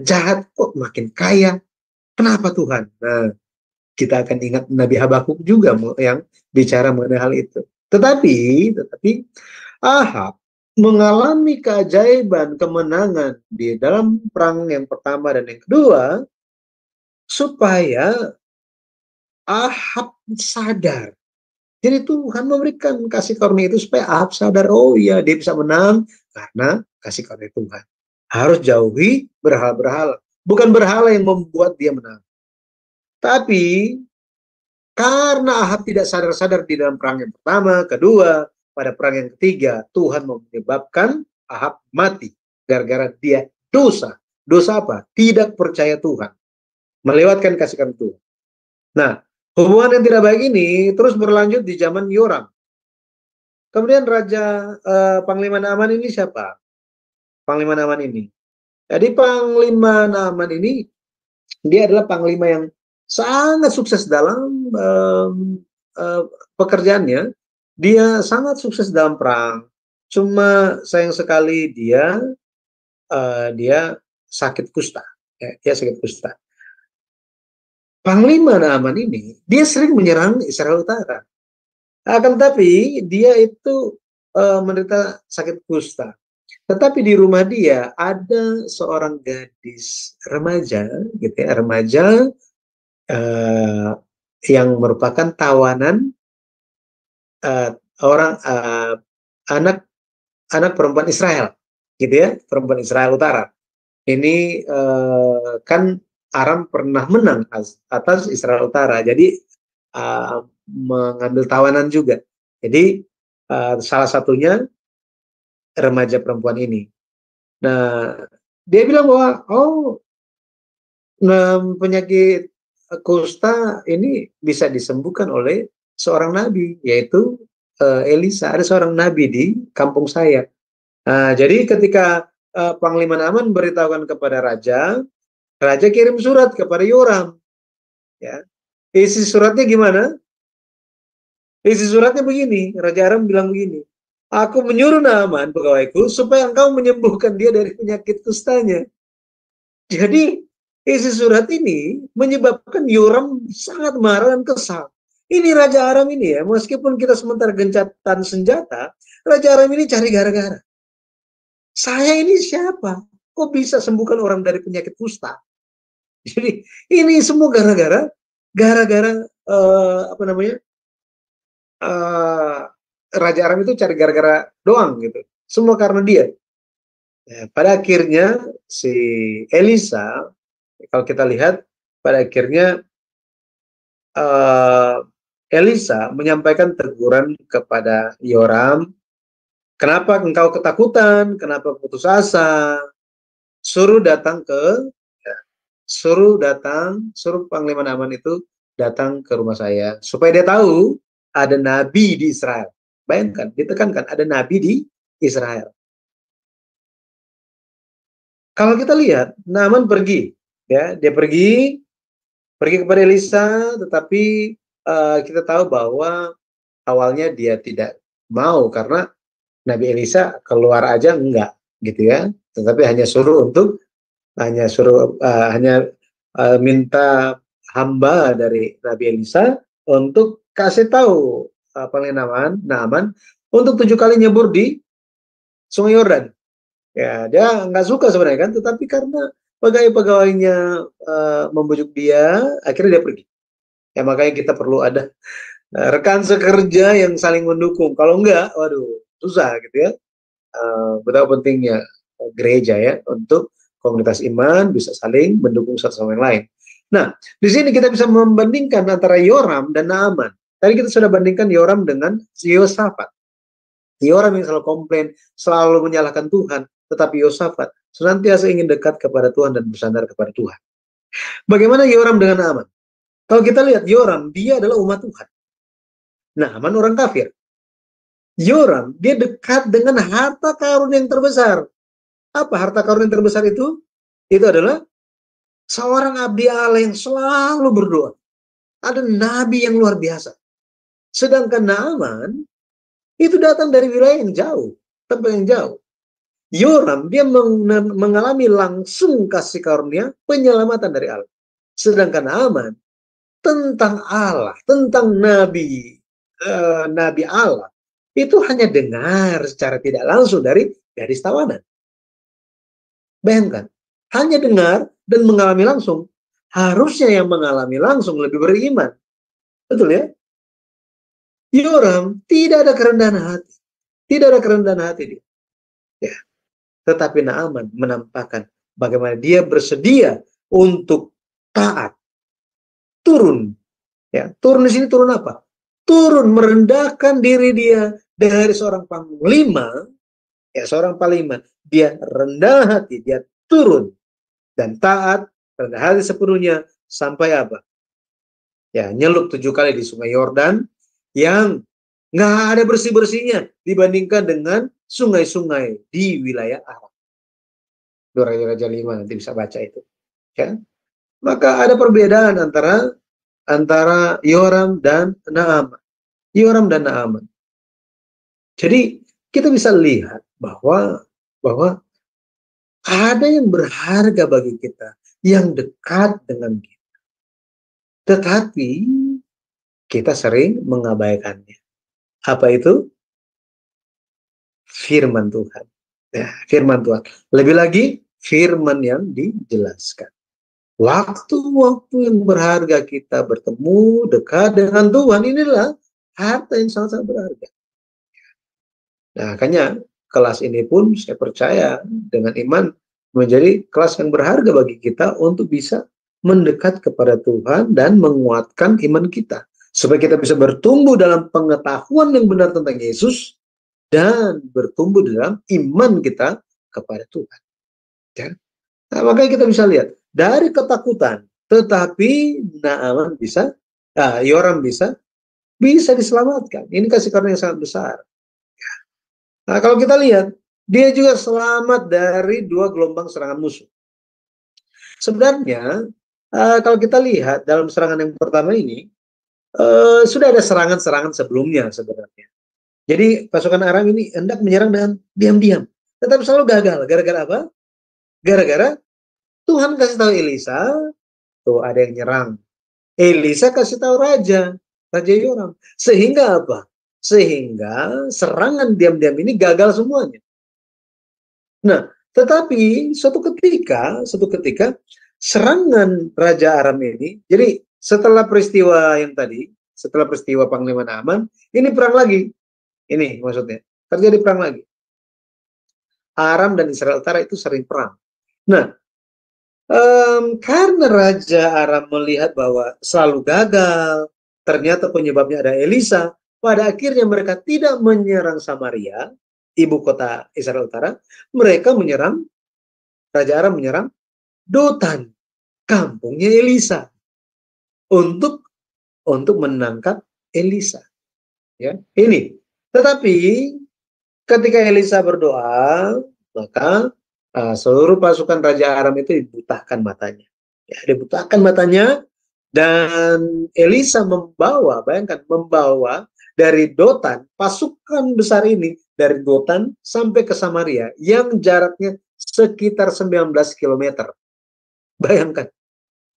jahat kok makin kaya. Kenapa Tuhan? Nah, kita akan ingat Nabi Habakuk juga yang bicara mengenai hal itu. Tetapi Ahab mengalami keajaiban kemenangan di dalam perang yang pertama dan yang kedua supaya Ahab sadar. Jadi Tuhan memberikan kasih karunia itu supaya Ahab sadar, oh iya dia bisa menang karena kasih karunia Tuhan. Harus jauhi berhala-berhala. Bukan berhala yang membuat dia menang. Tapi karena Ahab tidak sadar-sadar di dalam perang yang pertama, kedua, pada perang yang ketiga, Tuhan menyebabkan Ahab mati gara-gara dia dosa. Dosa apa? Tidak percaya Tuhan. Melewatkan kasih karunia Tuhan. Nah, hubungan yang tidak baik ini terus berlanjut di zaman Yoram. Kemudian Raja Panglima Naaman ini siapa? Panglima Naaman ini. Jadi Panglima Naaman ini dia adalah panglima yang sangat sukses dalam pekerjaannya. Dia sangat sukses dalam perang. Cuma sayang sekali dia sakit kusta. Ya, dia sakit kusta. Panglima Naaman ini dia sering menyerang Israel Utara. Akan tetapi dia itu menderita sakit kusta. Tetapi di rumah dia ada seorang gadis remaja, gitu ya, remaja yang merupakan tawanan anak perempuan Israel, gitu ya, perempuan Israel Utara. Ini kan Aram pernah menang atas Israel Utara, jadi mengambil tawanan juga. Jadi salah satunya remaja perempuan ini. Nah, dia bilang bahwa penyakit kusta ini bisa disembuhkan oleh seorang nabi, yaitu Elisa. Ada seorang nabi di kampung saya. Jadi ketika Panglima Naaman beritahukan kepada raja kirim surat kepada Yoram. Ya. Isi suratnya gimana? Isi suratnya begini, Raja Aram bilang begini, aku menyuruh Naaman pegawaiku supaya engkau menyembuhkan dia dari penyakit kustanya. Jadi isi surat ini menyebabkan Yoram sangat marah dan kesal. Ini Raja Aram ini ya, meskipun kita sementara gencatan senjata, Raja Aram ini cari gara-gara. Saya ini siapa? Kok bisa sembuhkan orang dari penyakit kusta? Jadi ini semua gara-gara Raja Aram itu cari gara-gara doang gitu. Semua karena dia. Ya, pada akhirnya si Elisa, kalau kita lihat, pada akhirnya Elisa menyampaikan teguran kepada Yoram, kenapa engkau ketakutan, kenapa putus asa, suruh Panglima Naaman itu datang ke rumah saya, supaya dia tahu ada nabi di Israel. Bayangkan, ditekankan ada nabi di Israel. Kalau kita lihat, Naaman pergi, ya, dia pergi kepada Elisa, tetapi kita tahu bahwa awalnya dia tidak mau karena Nabi Elisa keluar aja enggak, gitu ya. Tetapi hanya minta hamba dari Nabi Elisa untuk kasih tahu Panglima Naaman untuk 7 kali nyebur di Sungai Yordan. Ya, dia nggak suka sebenarnya kan, tetapi karena pegawai-pegawainya membujuk dia, akhirnya dia pergi. Ya makanya kita perlu ada rekan sekerja yang saling mendukung. Kalau enggak, waduh, susah gitu ya. Betapa pentingnya gereja ya untuk komunitas iman bisa saling mendukung satu sama yang lain. Nah, di sini kita bisa membandingkan antara Yoram dan Naaman. Tadi kita sudah bandingkan Yoram dengan Yosafat. Yoram yang selalu komplain, selalu menyalahkan Tuhan, tetapi Yosafat senantiasa ingin dekat kepada Tuhan dan bersandar kepada Tuhan. Bagaimana Yoram dengan Naaman? Kalau kita lihat Yoram, dia adalah umat Tuhan. Naaman orang kafir. Yoram, dia dekat dengan harta karun yang terbesar. Apa harta karun yang terbesar itu? Itu adalah seorang abdi Allah yang selalu berdoa. Ada nabi yang luar biasa. Sedangkan Naaman itu datang dari wilayah yang jauh, tempat yang jauh. Yoram, dia mengalami langsung kasih karunia penyelamatan dari Allah. Sedangkan Naaman tentang Allah, tentang nabi Allah, itu hanya dengar secara tidak langsung dari gadis tawanan. Bayangkan, hanya dengar dan mengalami langsung. Harusnya yang mengalami langsung lebih beriman. Betul ya? Yoram tidak ada kerendahan hati. Tidak ada kerendahan hati dia. Ya. Tetapi Naaman menampakkan bagaimana dia bersedia untuk taat. Turun. Ya, turun di sini turun apa? Turun merendahkan diri dia dari seorang panglima. Ya, seorang panglima. Dia rendah hati, dia turun dan taat, rendah hati sepenuhnya sampai apa? Ya, nyelup 7 kali di Sungai Yordan yang nggak ada bersih-bersihnya dibandingkan dengan sungai-sungai di wilayah Arab. 2 Raja-Raja 5 nanti bisa baca itu. Ya. Maka ada perbedaan antara Yoram dan Naaman. Yoram dan Naaman. Jadi kita bisa lihat bahwa ada yang berharga bagi kita, yang dekat dengan kita. Tetapi kita sering mengabaikannya. Apa itu? Firman Tuhan. Ya, firman Tuhan. Lebih lagi, firman yang dijelaskan. Waktu-waktu yang berharga kita bertemu dekat dengan Tuhan, inilah harta yang sangat-sangat berharga. Nah, makanya kelas ini pun saya percaya dengan iman menjadi kelas yang berharga bagi kita untuk bisa mendekat kepada Tuhan dan menguatkan iman kita. Supaya kita bisa bertumbuh dalam pengetahuan yang benar tentang Yesus dan bertumbuh dalam iman kita kepada Tuhan. Ya. Nah, makanya kita bisa lihat dari ketakutan, tetapi Naaman Yoram bisa diselamatkan. Ini kasih karunia yang sangat besar. Ya. Nah, kalau kita lihat, dia juga selamat dari 2 gelombang serangan musuh. Sebenarnya, kalau kita lihat dalam serangan yang pertama ini, sudah ada serangan-serangan sebelumnya sebenarnya. Jadi pasukan Aram ini hendak menyerang dengan diam-diam, tetapi selalu gagal. Gara-gara apa? Gara-gara Tuhan kasih tahu Elisa, tuh ada yang nyerang. Elisa kasih tahu Raja Yoram. Sehingga apa? Sehingga serangan diam-diam ini gagal semuanya. Nah, tetapi suatu ketika serangan Raja Aram ini, jadi setelah peristiwa yang tadi, setelah peristiwa Panglima Naaman, ini perang lagi. Ini maksudnya, terjadi perang lagi. Aram dan Israel Utara itu sering perang. Nah, karena Raja Aram melihat bahwa selalu gagal, ternyata penyebabnya ada Elisa, pada akhirnya mereka tidak menyerang Samaria, ibu kota Israel Utara, mereka menyerang, Raja Aram menyerang Dotan, kampungnya Elisa. Untuk menangkap Elisa. Ya, ini. Tetapi ketika Elisa berdoa, maka seluruh pasukan Raja Aram itu dibutahkan matanya. Ya, dibutahkan matanya, dan Elisa membawa dari Dotan, pasukan besar ini dari Dotan sampai ke Samaria yang jaraknya sekitar 19 km. Bayangkan.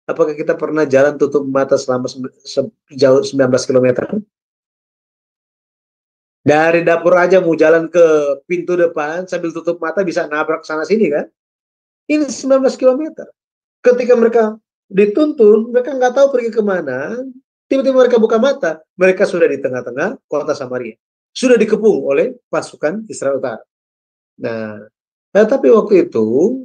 Apakah kita pernah jalan tutup mata selama sejauh 19 km? Dari dapur aja mau jalan ke pintu depan sambil tutup mata bisa nabrak sana sini kan? Ini 19 km. Ketika mereka dituntun, mereka nggak tahu pergi kemana. Tiba-tiba mereka buka mata, mereka sudah di tengah-tengah kota Samaria. Sudah dikepung oleh pasukan Israel Utara. Nah, tapi waktu itu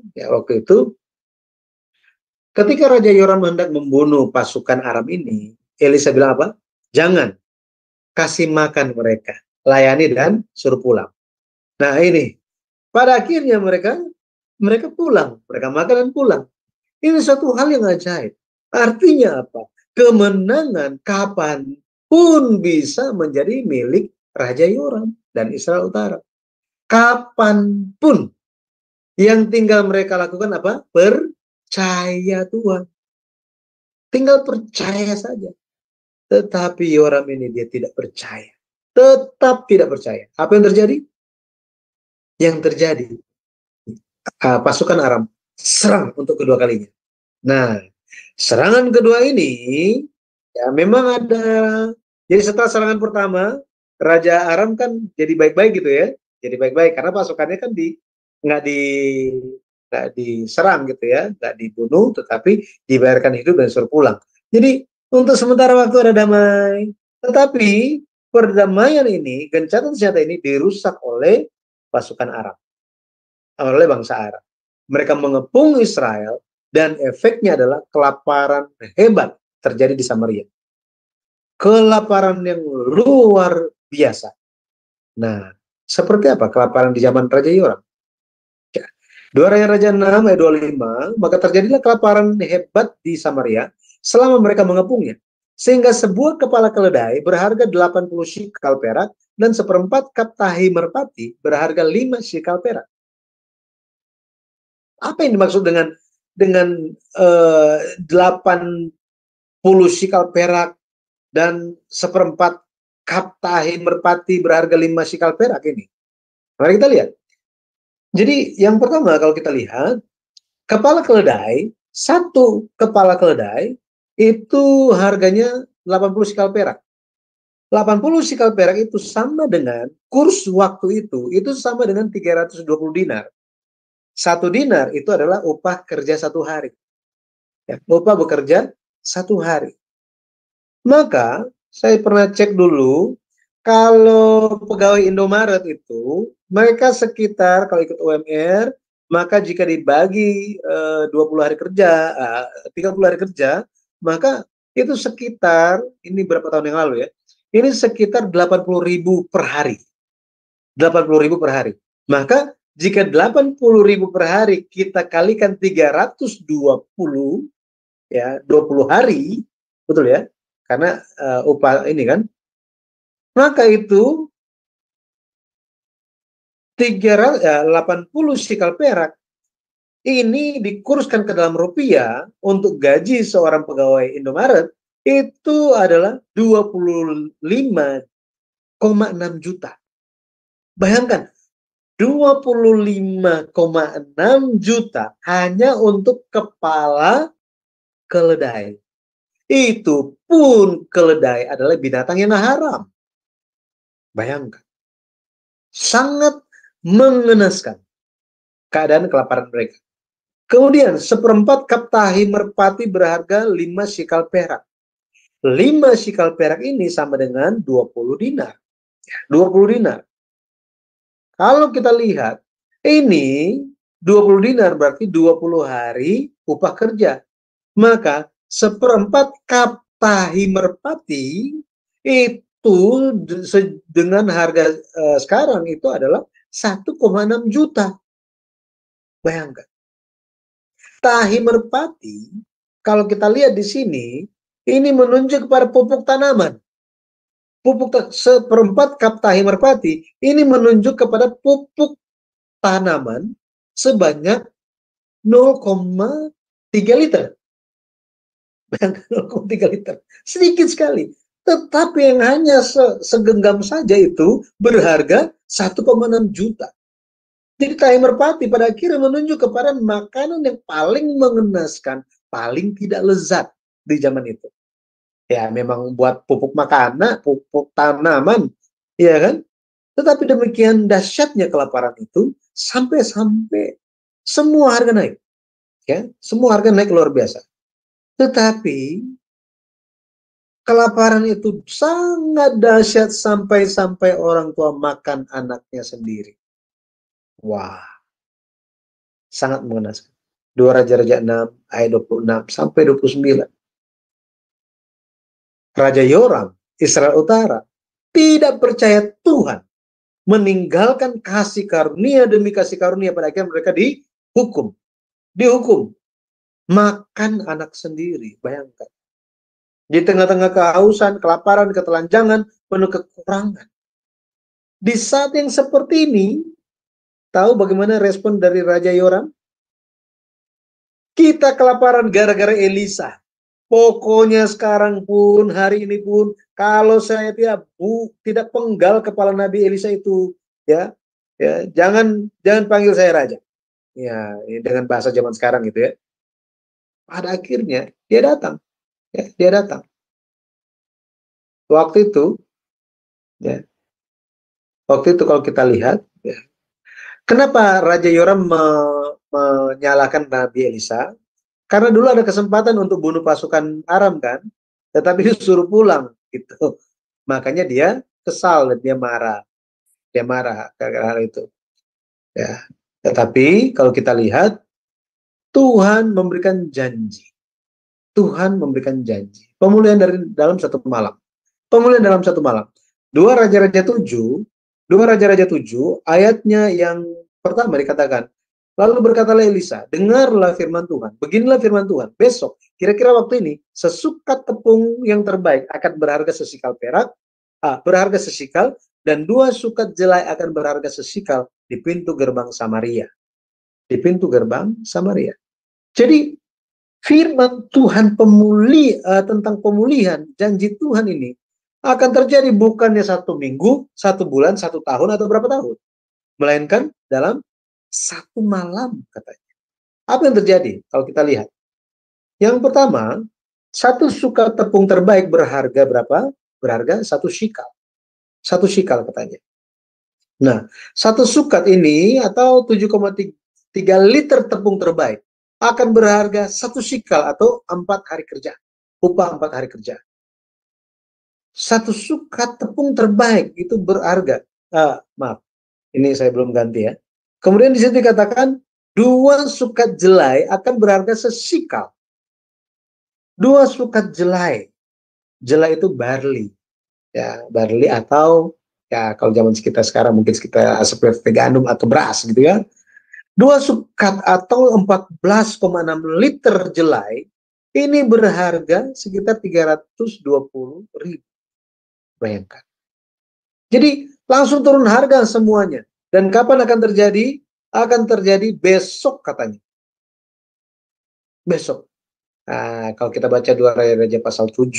ketika Raja Yoram hendak membunuh pasukan Aram ini, Elisa bilang apa? Jangan, kasih makan mereka, layani dan suruh pulang. Nah ini, pada akhirnya mereka pulang, mereka makan dan pulang. Ini suatu hal yang ajaib. Artinya apa? Kemenangan kapanpun bisa menjadi milik Raja Yoram dan Israel Utara. Kapanpun. Yang tinggal mereka lakukan apa? Percaya Tuhan. Tinggal percaya saja. Tetapi Yoram ini dia tidak percaya. Tetap tidak percaya. Apa yang terjadi? Yang terjadi, pasukan Aram serang untuk kedua kalinya. Nah, serangan kedua ini, ya memang ada. Jadi setelah serangan pertama, Raja Aram kan jadi baik-baik gitu ya. Jadi baik-baik, karena pasukannya kan nggak diserang gitu ya, nggak dibunuh, tetapi dibayarkan hidup dan suruh pulang. Jadi untuk sementara waktu ada damai, tetapi perdamaian ini, gencatan senjata ini dirusak oleh pasukan Arab, oleh bangsa Arab. Mereka mengepung Israel dan efeknya adalah kelaparan hebat terjadi di Samaria. Kelaparan yang luar biasa. Nah, seperti apa kelaparan di zaman Raja Yoram? 2 Raja 6 ayat 25, maka terjadilah kelaparan hebat di Samaria selama mereka mengepungnya. Sehingga sebuah kepala keledai berharga 80 shikal perak dan seperempat kap tahi merpati berharga 5 shikal perak. Apa yang dimaksud dengan 80 shikal perak dan seperempat kap tahi merpati berharga 5 shikal perak ini? Mari kita lihat. Jadi yang pertama kalau kita lihat, kepala keledai, satu kepala keledai itu harganya 80 shikal perak. 80 shikal perak itu sama dengan kurs waktu itu sama dengan 320 dinar. 1 dinar itu adalah upah kerja 1 hari. Ya, upah bekerja 1 hari. Maka saya pernah cek dulu, kalau pegawai Indomaret itu, mereka sekitar kalau ikut UMR, maka jika dibagi 20 hari kerja, 30 hari kerja, maka itu sekitar, ini berapa tahun yang lalu ya, ini sekitar 80.000 per hari. 80.000 per hari. Maka jika 80.000 per hari kita kalikan 320, ya 20 hari, betul ya, karena upah ini kan, maka itu 80 shikal perak ini dikurskan ke dalam rupiah untuk gaji seorang pegawai Indomaret itu adalah 25,6 juta. Bayangkan, 25,6 juta hanya untuk kepala keledai. Itu pun keledai adalah binatang yang haram. Bayangkan. Sangat mengenaskan keadaan kelaparan mereka. Kemudian seperempat kap tahi merpati berharga 5 shikal perak. 5 shikal perak ini sama dengan 20 dinar. 20 dinar. Kalau kita lihat, ini 20 dinar berarti 20 hari upah kerja. Maka seperempat kap tahi merpati itu dengan harga sekarang itu adalah 1,6 juta. Bayangkan. Tahi merpati, kalau kita lihat di sini, ini menunjuk kepada pupuk tanaman. Seperempat kap tahi merpati, ini menunjuk kepada pupuk tanaman sebanyak 0,3 liter. Bayangkan 0,3 liter. Sedikit sekali. Tetapi yang hanya segenggam saja itu berharga 1,6 juta. Jadi tahi merpati pada akhirnya menunjuk kepada makanan yang paling mengenaskan, paling tidak lezat di zaman itu. Ya memang buat pupuk makanan, pupuk tanaman, ya kan? Tetapi demikian dahsyatnya kelaparan itu sampai semua harga naik. Ya, semua harga naik luar biasa. Tetapi kelaparan itu sangat dahsyat sampai orang tua makan anaknya sendiri. Wah, sangat mengenaskan. 2 Raja-Raja 6 ayat 26 sampai 29. Raja Yoram, Israel Utara, tidak percaya Tuhan, meninggalkan kasih karunia demi kasih karunia, pada akhirnya mereka dihukum. Makan anak sendiri, bayangkan. Di tengah-tengah kehausan, kelaparan, ketelanjangan, penuh kekurangan. Di saat yang seperti ini, tahu bagaimana respon dari Raja Yoram? Kita kelaparan gara-gara Elisa. Pokoknya sekarang pun, hari ini pun, kalau saya tidak penggal kepala Nabi Elisa itu, ya jangan panggil saya raja. Ya, dengan bahasa zaman sekarang gitu ya. Pada akhirnya dia datang. Ya, dia datang. Waktu itu kalau kita lihat, ya, kenapa Raja Yoram menyalahkan Nabi Elisa? Karena dulu ada kesempatan untuk bunuh pasukan Aram kan, tetapi disuruh pulang gitu. Makanya dia kesal dan dia marah. Dia marah karena hal itu. Ya. Tetapi kalau kita lihat, Tuhan memberikan janji. Tuhan memberikan janji. Pemulihan dalam satu malam. Pemulihan dalam satu malam. 2 Raja-Raja 7 ayatnya yang pertama dikatakan, Lalu berkatalah Elisa, dengarlah firman Tuhan. Beginilah firman Tuhan. Besok, kira-kira waktu ini, sesukat tepung yang terbaik akan berharga sesikal perak, berharga sesikal, dan 2 sukat jelai akan berharga sesikal di pintu gerbang Samaria. Di pintu gerbang Samaria. Jadi, firman Tuhan tentang pemulihan, janji Tuhan ini akan terjadi bukannya 1 minggu, 1 bulan, 1 tahun, atau berapa tahun. Melainkan dalam 1 malam katanya. Apa yang terjadi kalau kita lihat? Yang pertama, 1 sukat tepung terbaik berharga berapa? Berharga 1 shikal. 1 shikal katanya. Nah, 1 sukat ini atau 7,3 liter tepung terbaik akan berharga 1 shikal atau 4 hari kerja. Upah 4 hari kerja. 1 sukat tepung terbaik itu berharga. Maaf, ini saya belum ganti ya. Kemudian di situ dikatakan 2 sukat jelai akan berharga sesikal. 2 sukat jelai. Jelai itu barley. Ya, barley atau ya kalau zaman kita sekarang mungkin kita seperti gandum atau beras gitu ya. 2 sukat atau 14,6 liter jelai ini berharga sekitar 320.000. Bayangkan. Jadi langsung turun harga semuanya. Dan kapan akan terjadi? Akan terjadi besok katanya. Besok. Nah, kalau kita baca 2 Raja pasal 7,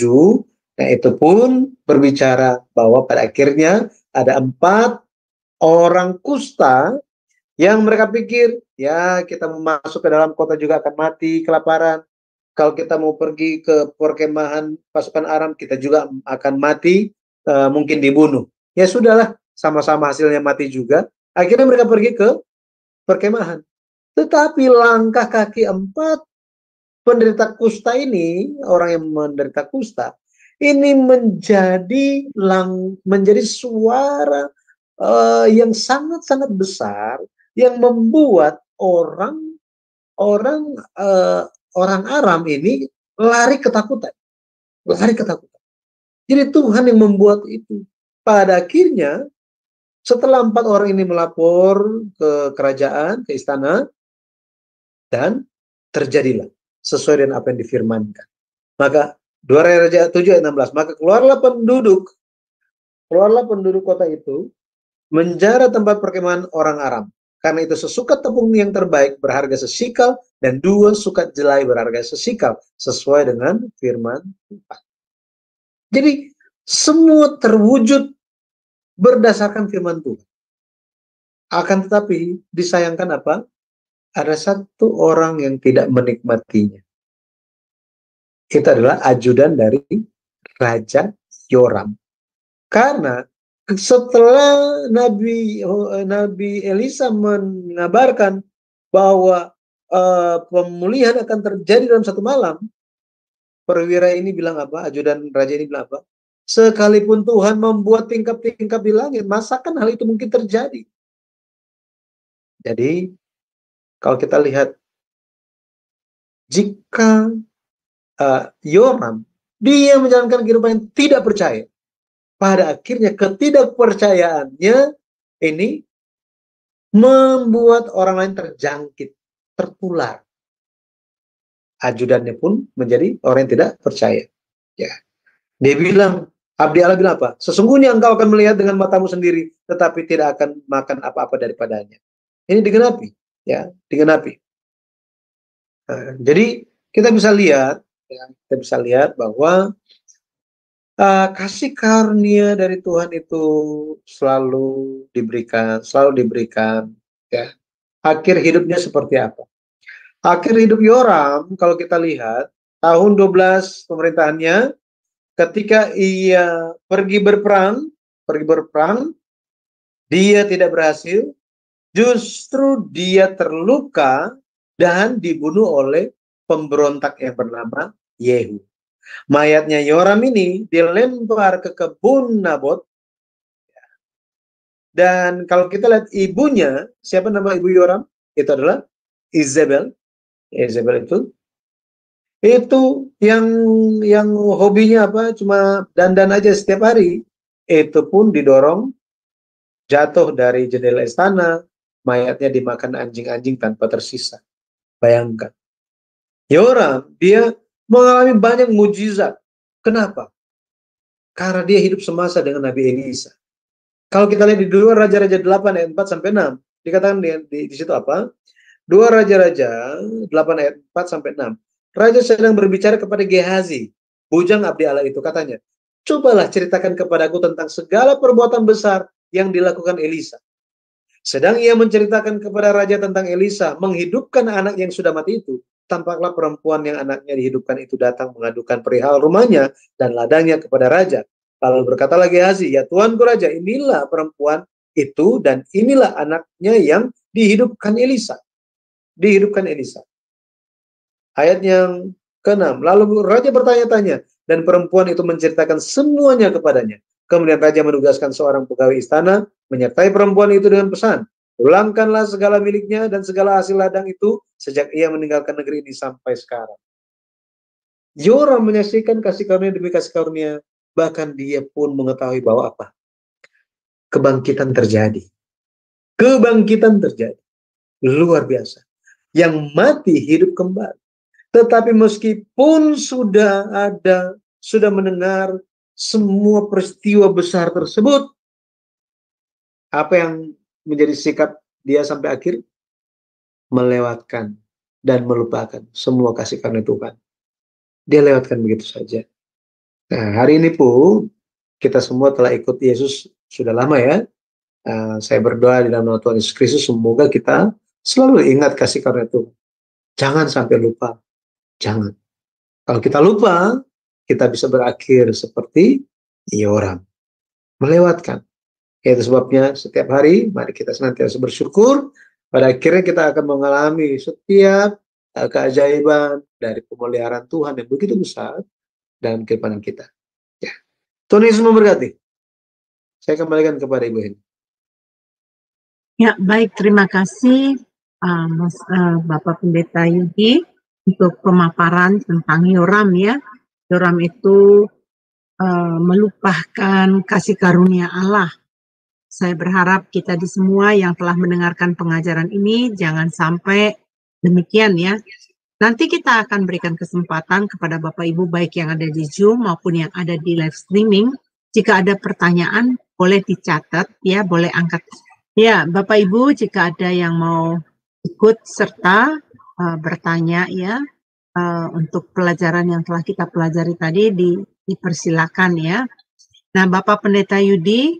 nah itu pun berbicara bahwa pada akhirnya ada 4 orang kusta yang mereka pikir, ya kita mau masuk ke dalam kota juga akan mati kelaparan. Kalau kita mau pergi ke perkemahan pasukan Aram, kita juga akan mati, mungkin dibunuh. Ya sudahlah, sama-sama hasilnya mati juga. Akhirnya mereka pergi ke perkemahan. Tetapi langkah kaki 4 penderita kusta ini, orang yang menderita kusta, ini menjadi suara yang sangat-sangat besar yang membuat orang Aram ini lari ketakutan. Lari ketakutan. Jadi Tuhan yang membuat itu. Pada akhirnya setelah 4 orang ini melapor ke kerajaan, ke istana, dan terjadilah sesuai dengan apa yang difirmankan. Maka 2 Raja 7 ayat 16, maka keluarlah penduduk kota itu, menjara tempat perkemahan orang Aram. Karena itu sesukat tepung yang terbaik berharga sesikal, dan 2 sukat jelai berharga sesikal, sesuai dengan firman Tuhan. Jadi semua terwujud berdasarkan firman Tuhan. Akan tetapi disayangkan apa? Ada 1 orang yang tidak menikmatinya. Itu adalah ajudan dari Raja Yoram. Karena setelah Nabi Elisa mengabarkan bahwa pemulihan akan terjadi dalam 1 malam, perwira ini bilang apa? Ajudan raja ini bilang apa? Sekalipun Tuhan membuat tingkap-tingkap di langit, masakan hal itu mungkin terjadi? Jadi, kalau kita lihat, jika Yoram, dia menjalankan kehidupan yang tidak percaya, pada akhirnya ketidakpercayaannya ini membuat orang lain terjangkit, tertular. Ajudannya pun menjadi orang yang tidak percaya. Ya. Dia bilang, abdi Allah bilang apa? Sesungguhnya engkau akan melihat dengan matamu sendiri, tetapi tidak akan makan apa-apa daripadanya. Ini digenapi, ya, digenapi. Nah, jadi kita bisa lihat, ya, bahwa kasih karunia dari Tuhan itu selalu diberikan, ya. Akhir hidupnya seperti apa? Akhir hidup Yoram, kalau kita lihat, tahun 12 pemerintahannya, ketika ia pergi berperang, dia tidak berhasil, justru dia terluka dan dibunuh oleh pemberontak yang bernama Yehu. Mayatnya Yoram ini dilempar ke kebun Nabot. Dan kalau kita lihat ibunya, siapa nama ibu Yoram? Itu adalah Izebel. Izebel itu yang hobinya apa? Cuma dandan aja setiap hari. Itu pun didorong jatuh dari jendela istana, mayatnya dimakan anjing-anjing tanpa tersisa. Bayangkan. Yoram, dia mengalami banyak mujizat. Kenapa? Karena dia hidup semasa dengan Nabi Elisa. Kalau kita lihat di 2 Raja-Raja 8 ayat 4 sampai 6, dikatakan di situ apa? 2 Raja-Raja 8 ayat 4 sampai 6. Raja sedang berbicara kepada Gehazi, bujang abdi Allah itu, katanya, cobalah ceritakan kepadaku tentang segala perbuatan besar yang dilakukan Elisa. Sedang ia menceritakan kepada raja tentang Elisa menghidupkan anak yang sudah mati itu, tampaklah perempuan yang anaknya dihidupkan itu datang mengadukan perihal rumahnya dan ladangnya kepada raja. Lalu berkatalah Gehazi, ya Tuanku Raja, inilah perempuan itu dan inilah anaknya yang dihidupkan Elisa. Dihidupkan Elisa. Ayat yang ke-6. Lalu raja bertanya-tanya dan perempuan itu menceritakan semuanya kepadanya. Kemudian raja menugaskan seorang pegawai istana menyertai perempuan itu dengan pesan, pulangkanlah segala miliknya dan segala hasil ladang itu sejak ia meninggalkan negeri ini sampai sekarang. Yoram menyaksikan kasih karunia demi kasih karunia, bahkan dia pun mengetahui bahwa apa? Kebangkitan terjadi. Kebangkitan terjadi. Luar biasa. Yang mati hidup kembali. Tetapi meskipun sudah mendengar semua peristiwa besar tersebut, apa yang menjadi sikap dia sampai akhir? Melewatkan dan melupakan semua kasih karunia Tuhan. Dia lewatkan begitu saja. Nah, hari ini pun kita semua telah ikut Yesus sudah lama ya. Saya berdoa di dalam nama Tuhan Yesus Kristus, semoga kita selalu ingat kasih karunia Tuhan. Jangan sampai lupa. Jangan. Kalau kita lupa, kita bisa berakhir seperti Yoram. Melewatkan. Itu sebabnya setiap hari, mari kita senantiasa bersyukur. Pada akhirnya kita akan mengalami setiap keajaiban dari pemeliharaan Tuhan yang begitu besar dalam kehidupan kita. Ya. Tuhan Yesus memberkati. Saya kembalikan kepada Ibu Heni. Ya, baik. Terima kasih Bapak Pendeta Yudi untuk pemaparan tentang Yoram ya. Yoram itu melupakan kasih karunia Allah. Saya berharap kita di semua yang telah mendengarkan pengajaran ini jangan sampai demikian ya. Nanti kita akan berikan kesempatan kepada Bapak Ibu baik yang ada di Zoom maupun yang ada di live streaming. Jika ada pertanyaan boleh dicatat ya, boleh angkat. Ya, Bapak Ibu jika ada yang mau ikut serta bertanya ya untuk pelajaran yang telah kita pelajari tadi dipersilakan ya. Nah, Bapak Pendeta Yudi,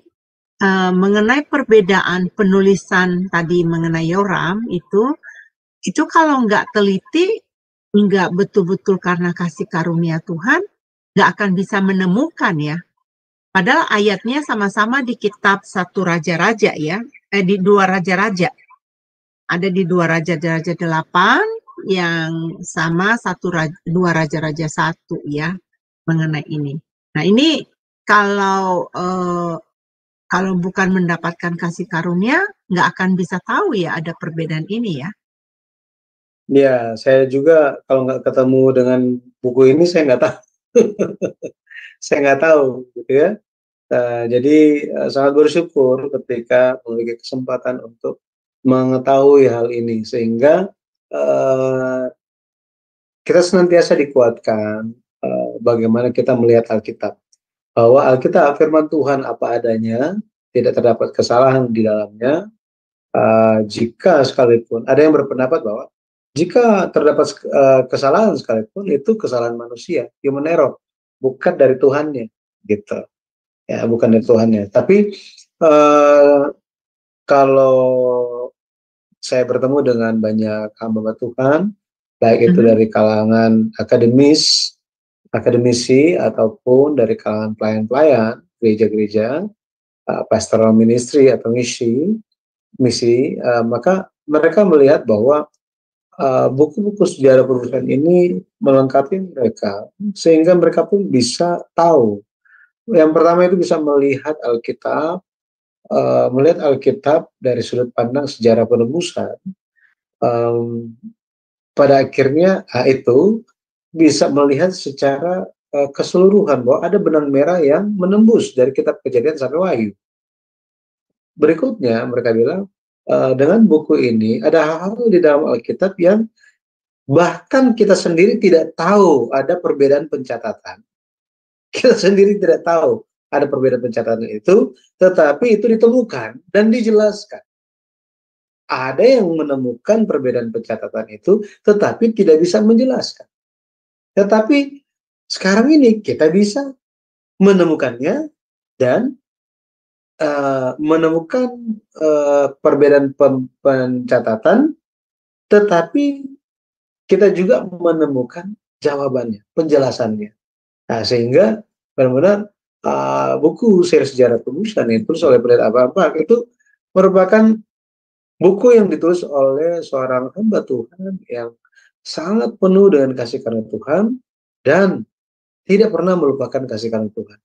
mengenai perbedaan penulisan tadi mengenai Yoram itu kalau nggak teliti, nggak betul-betul karena kasih karunia Tuhan, nggak akan bisa menemukan ya. Padahal ayatnya sama-sama di kitab 1 Raja-Raja ya, di 2 Raja-Raja. Ada di 2 Raja-Raja 8 yang sama 2 Raja-Raja 1 ya mengenai ini. Nah ini kalau bukan mendapatkan kasih karunia, nggak akan bisa tahu ya ada perbedaan ini ya. Ya, saya juga kalau nggak ketemu dengan buku ini, saya nggak tahu. Saya nggak tahu, gitu ya. Jadi sangat bersyukur ketika memiliki kesempatan untuk mengetahui hal ini, sehingga kita senantiasa dikuatkan bagaimana kita melihat Alkitab. Bahwa Alkitab firman Tuhan apa adanya, tidak terdapat kesalahan di dalamnya. Jika sekalipun ada yang berpendapat bahwa jika terdapat kesalahan sekalipun itu kesalahan manusia, human error, bukan dari Tuhannya, gitu. Ya, bukan dari Tuhannya. Tapi kalau saya bertemu dengan banyak hamba Tuhan, baik itu dari kalangan akademisi ataupun dari kalangan pelayan-pelayan gereja-gereja, pastoral ministry atau misi, maka mereka melihat bahwa buku-buku sejarah penulisan ini melengkapi mereka sehingga mereka pun bisa tahu. Yang pertama itu bisa melihat Alkitab dari sudut pandang sejarah penebusan. Pada akhirnya itu bisa melihat secara keseluruhan bahwa ada benang merah yang menembus dari kitab Kejadian sampai Wahyu. Berikutnya mereka bilang dengan buku ini ada hal-hal di dalam Alkitab yang bahkan kita sendiri tidak tahu ada perbedaan pencatatan. Kita sendiri tidak tahu ada perbedaan pencatatan itu, tetapi itu ditemukan dan dijelaskan. Ada yang menemukan perbedaan pencatatan itu, tetapi tidak bisa menjelaskan. Tetapi sekarang ini kita bisa menemukannya dan menemukan perbedaan pencatatan, tetapi kita juga menemukan jawabannya, penjelasannya. Nah, sehingga benar-benar buku Seri Sejarah Penebusan yang ditulis oleh Pendeta Abraham Park itu merupakan buku yang ditulis oleh seorang hamba Tuhan yang sangat penuh dengan kasih karunia Tuhan dan tidak pernah melupakan kasih karunia Tuhan.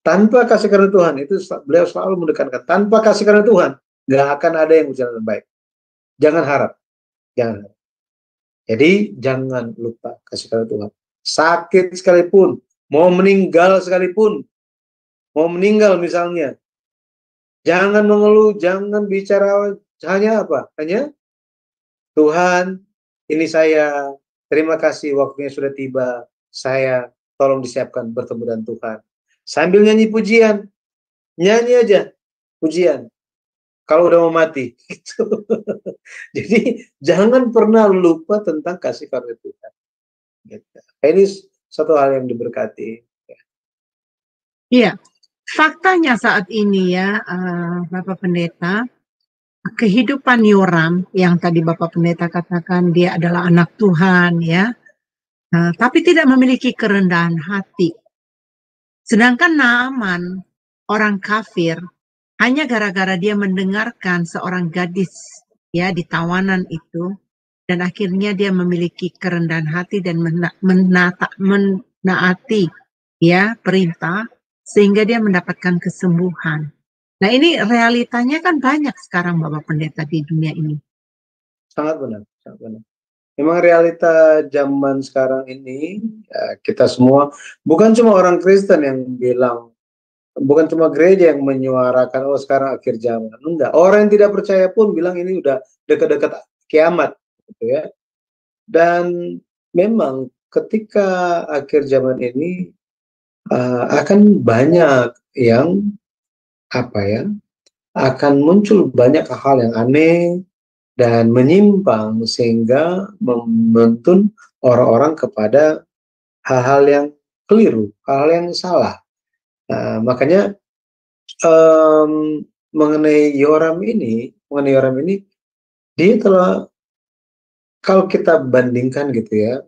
Tanpa kasih karunia Tuhan, itu beliau selalu menekankan, tanpa kasih karunia Tuhan, nggak akan ada yang berjalan baik. Jangan harap. Jangan harap. Jadi, jangan lupa kasih karunia Tuhan. Sakit sekalipun, mau meninggal sekalipun, mau meninggal misalnya, jangan mengeluh, jangan bicara, hanya apa? Hanya, Tuhan, ini saya, terima kasih waktunya sudah tiba, saya tolong disiapkan bertemu dengan Tuhan. Sambil nyanyi pujian, nyanyi aja pujian. Kalau udah mau mati, gitu. Jadi jangan pernah lupa tentang kasih karunia Tuhan. Gitu. Ini satu hal yang diberkati. Iya, faktanya saat ini ya, Bapak Pendeta, kehidupan Yoram yang tadi Bapak Pendeta katakan dia adalah anak Tuhan ya, tapi tidak memiliki kerendahan hati. Sedangkan Naaman, orang kafir, hanya gara-gara dia mendengarkan seorang gadis ya di tawanan itu, dan akhirnya dia memiliki kerendahan hati dan menaati ya perintah, sehingga dia mendapatkan kesembuhan. Nah, ini realitanya kan banyak sekarang Bapak Pendeta di dunia ini. Sangat benar, sangat benar. Memang realita zaman sekarang ini, ya, kita semua, bukan cuma orang Kristen yang bilang, bukan cuma gereja yang menyuarakan, oh sekarang akhir zaman. Enggak, orang yang tidak percaya pun bilang ini udah dekat-dekat kiamat, gitu ya. Dan memang ketika akhir zaman ini akan banyak yang akan muncul banyak hal yang aneh dan menyimpang sehingga menuntun orang-orang kepada hal-hal yang keliru, hal-hal yang salah. Nah, makanya mengenai Yoram ini, dia telah, kalau kita bandingkan gitu ya,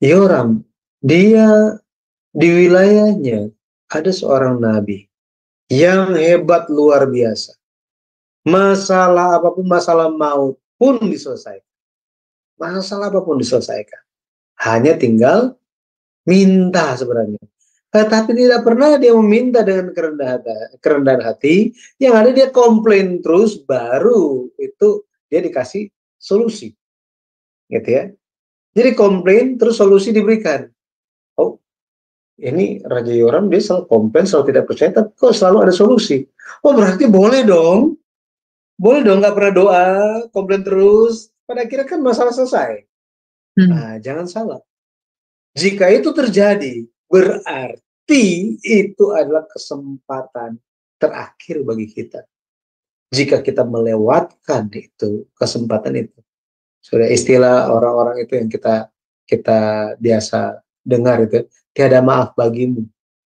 Yoram, dia di wilayahnya ada seorang nabi yang hebat luar biasa. Masalah apapun, masalah maut pun diselesaikan. Masalah apapun diselesaikan. Hanya tinggal minta sebenarnya. Tetapi tidak pernah dia meminta dengan kerendahan hati. Yang ada dia komplain terus, baru itu dia dikasih solusi. Gitu ya. Jadi komplain terus solusi diberikan. Oh, ini Raja Yoram dia selalu komplain, selalu tidak percaya, tapi kok selalu ada solusi. Oh, berarti boleh dong. Boleh dong, nggak pernah doa, komplain terus. Pada akhirnya kan masalah selesai. Nah, jangan salah. Jika itu terjadi, berarti itu adalah kesempatan terakhir bagi kita. Jika kita melewatkan itu, kesempatan itu. Sudah istilah orang-orang itu yang kita biasa dengar itu, tiada maaf bagimu.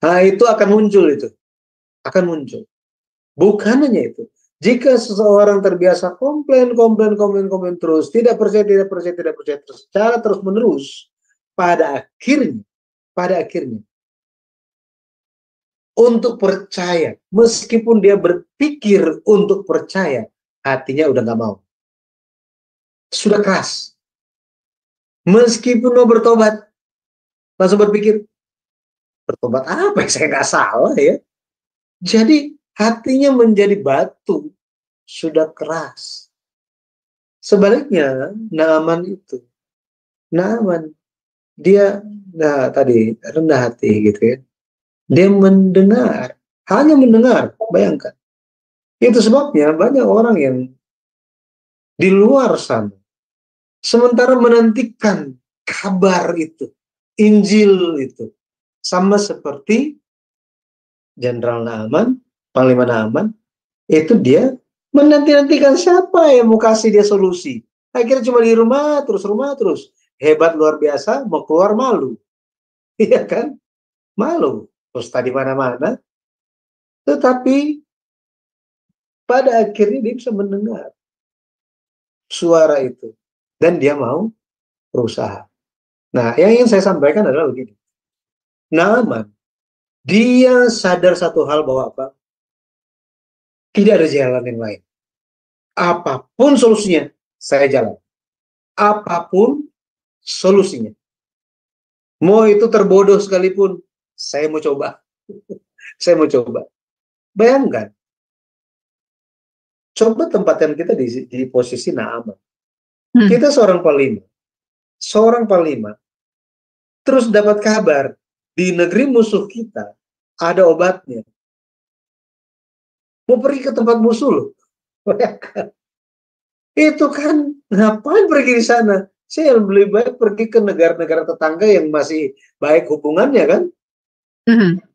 Nah, itu akan muncul itu. Akan muncul. Bukan hanya itu. Jika seseorang terbiasa komplain terus, tidak percaya terus, secara terus menerus, pada akhirnya untuk percaya, meskipun dia berpikir untuk percaya, hatinya udah nggak mau, sudah keras. Meskipun mau bertobat, langsung berpikir, bertobat apa? Saya nggak salah ya. Jadi hatinya menjadi batu, sudah keras. Sebaliknya, Naaman dia tadi rendah hati gitu ya. Dia mendengar, hanya mendengar, bayangkan. Itu sebabnya banyak orang yang di luar sana sementara menantikan kabar itu, Injil itu, sama seperti Jenderal Naaman, Panglima Naaman, itu dia menanti-nantikan siapa yang mau kasih dia solusi. Akhirnya cuma di rumah terus. Hebat luar biasa, mau keluar malu. Iya kan? Malu. Terus tadi mana-mana. Tetapi pada akhirnya dia bisa mendengar suara itu. Dan dia mau berusaha. Nah, yang ingin saya sampaikan adalah begini. Naaman, dia sadar satu hal bahwa apa? Tidak ada jalan yang lain. Apapun solusinya, saya jalan. Apapun solusinya. Mau itu terbodoh sekalipun, saya mau coba. Saya mau coba. Bayangkan. Coba tempatkan kita di posisi Naaman. Kita seorang panglima. Terus dapat kabar di negeri musuh kita ada obatnya. Mau pergi ke tempat musuh loh. Itu kan ngapain pergi di sana? Saya lebih baik pergi ke negara-negara tetangga yang masih baik hubungannya kan.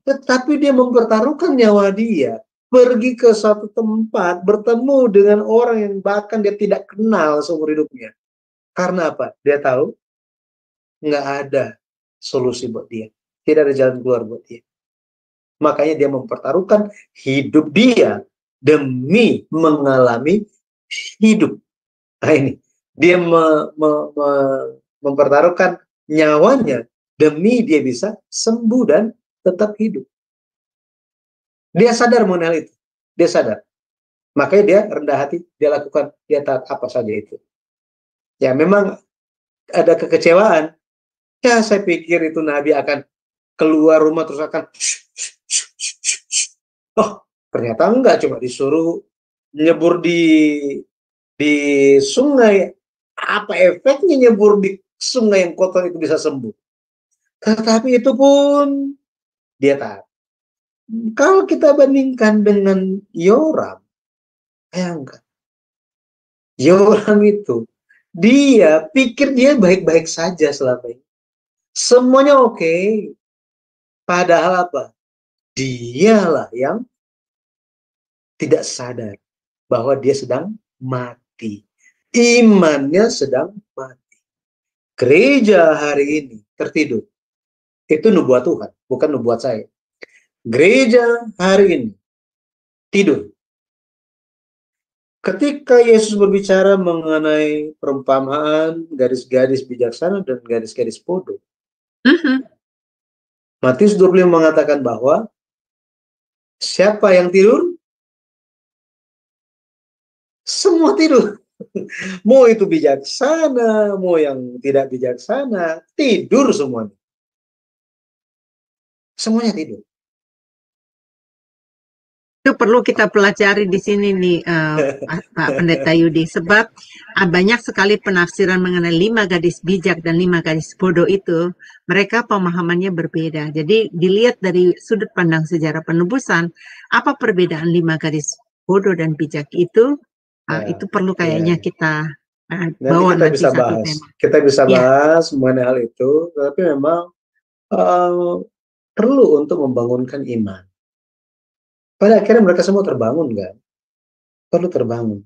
Tetapi dia mempertaruhkan nyawa dia. Pergi ke satu tempat, bertemu dengan orang yang bahkan dia tidak kenal seumur hidupnya. Karena apa? Dia tahu nggak ada solusi buat dia. Tidak ada jalan keluar buat dia. Makanya dia mempertaruhkan hidup dia demi mengalami hidup. Nah ini, dia mempertaruhkan nyawanya demi dia bisa sembuh dan tetap hidup. Dia sadar mengenai hal itu. Dia sadar. Makanya dia rendah hati, dia lakukan, dia taat apa saja itu. Ya memang ada kekecewaan. Ya saya pikir itu Nabi akan keluar rumah terus akan oh ternyata enggak, cuma disuruh nyebur di sungai. Apa efeknya nyebur di sungai yang kotor itu bisa sembuh? Tetapi itu pun dia taat. Kalau kita bandingkan dengan Yoram, bayangkan Yoram itu dia pikir dia baik-baik saja selama ini. Semuanya oke. Padahal apa? Dialah yang tidak sadar bahwa dia sedang mati. Imannya sedang mati. Gereja hari ini tertidur. Itu nubuat Tuhan, bukan nubuat saya. Gereja hari ini tidur. Ketika Yesus berbicara mengenai perumpamaan gadis-gadis bijaksana dan gadis-gadis bodoh, Matius 25 mengatakan bahwa siapa yang tidur? Semua tidur. Mau itu bijaksana, mau yang tidak bijaksana, tidur semuanya. Semuanya tidur. Itu perlu kita pelajari di sini nih, Pak Pendeta Yudi, sebab banyak sekali penafsiran mengenai 5 gadis bijak dan 5 gadis bodoh itu, mereka pemahamannya berbeda. Jadi dilihat dari sudut pandang sejarah penebusan, apa perbedaan 5 gadis bodoh dan bijak itu, itu perlu kayaknya kita bawa nanti kita bisa bahas. Tema. Kita bisa bahas mengenai hal itu, tapi memang perlu untuk membangunkan iman. Pada akhirnya mereka semua terbangun kan? Perlu terbangun.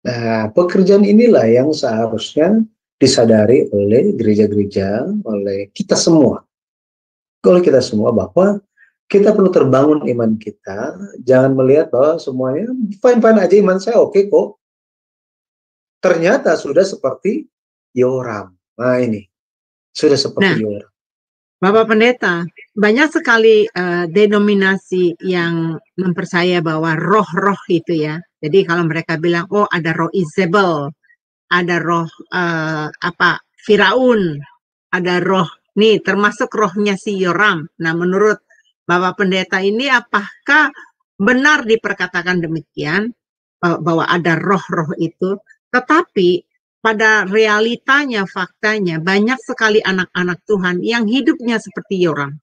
Nah, pekerjaan inilah yang seharusnya disadari oleh gereja-gereja, oleh kita semua. Oleh kita semua bahwa kita perlu terbangun iman kita. Jangan melihat bahwa semuanya fine-fine aja, iman saya oke kok. Ternyata sudah seperti Yoram. Nah ini, sudah seperti Yoram. Bapak Pendeta, banyak sekali denominasi yang mempercaya bahwa roh-roh itu ya. Jadi kalau mereka bilang, oh ada roh Izebel, ada roh Firaun, ada roh nih termasuk rohnya si Yoram. Nah menurut Bapak Pendeta ini apakah benar diperkatakan demikian bahwa ada roh-roh itu? Tetapi pada realitanya, faktanya, banyak sekali anak-anak Tuhan yang hidupnya seperti Yoram.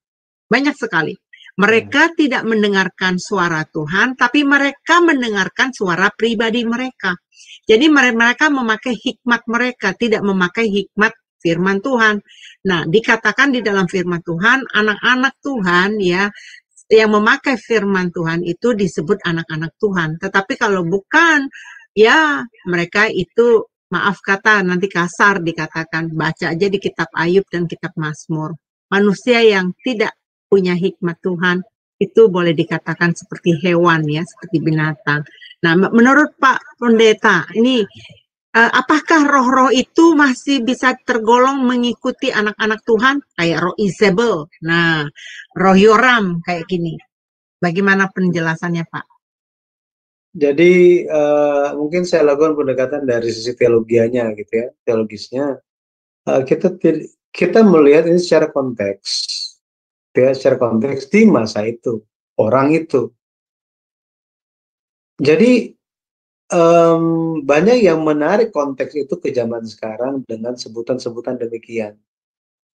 Banyak sekali. Mereka tidak mendengarkan suara Tuhan, tapi mereka mendengarkan suara pribadi mereka. Jadi mereka memakai hikmat mereka, tidak memakai hikmat firman Tuhan. Nah, dikatakan di dalam firman Tuhan, anak-anak Tuhan ya, yang memakai firman Tuhan itu disebut anak-anak Tuhan. Tetapi kalau bukan, ya mereka itu, maaf kata, nanti kasar dikatakan, baca aja di kitab Ayub dan kitab Mazmur. Manusia yang tidak punya hikmat Tuhan, itu boleh dikatakan seperti hewan ya, seperti binatang. Nah, menurut Pak Pendeta, ini apakah roh-roh itu masih bisa tergolong mengikuti anak-anak Tuhan? Kayak roh Isabel, nah, roh Yoram kayak gini. Bagaimana penjelasannya, Pak? Jadi mungkin saya lakukan pendekatan dari sisi teologianya gitu ya, teologisnya. Kita melihat ini secara konteks, ya, secara konteks di masa itu, orang itu. Jadi banyak yang menarik konteks itu ke zaman sekarang dengan sebutan-sebutan demikian.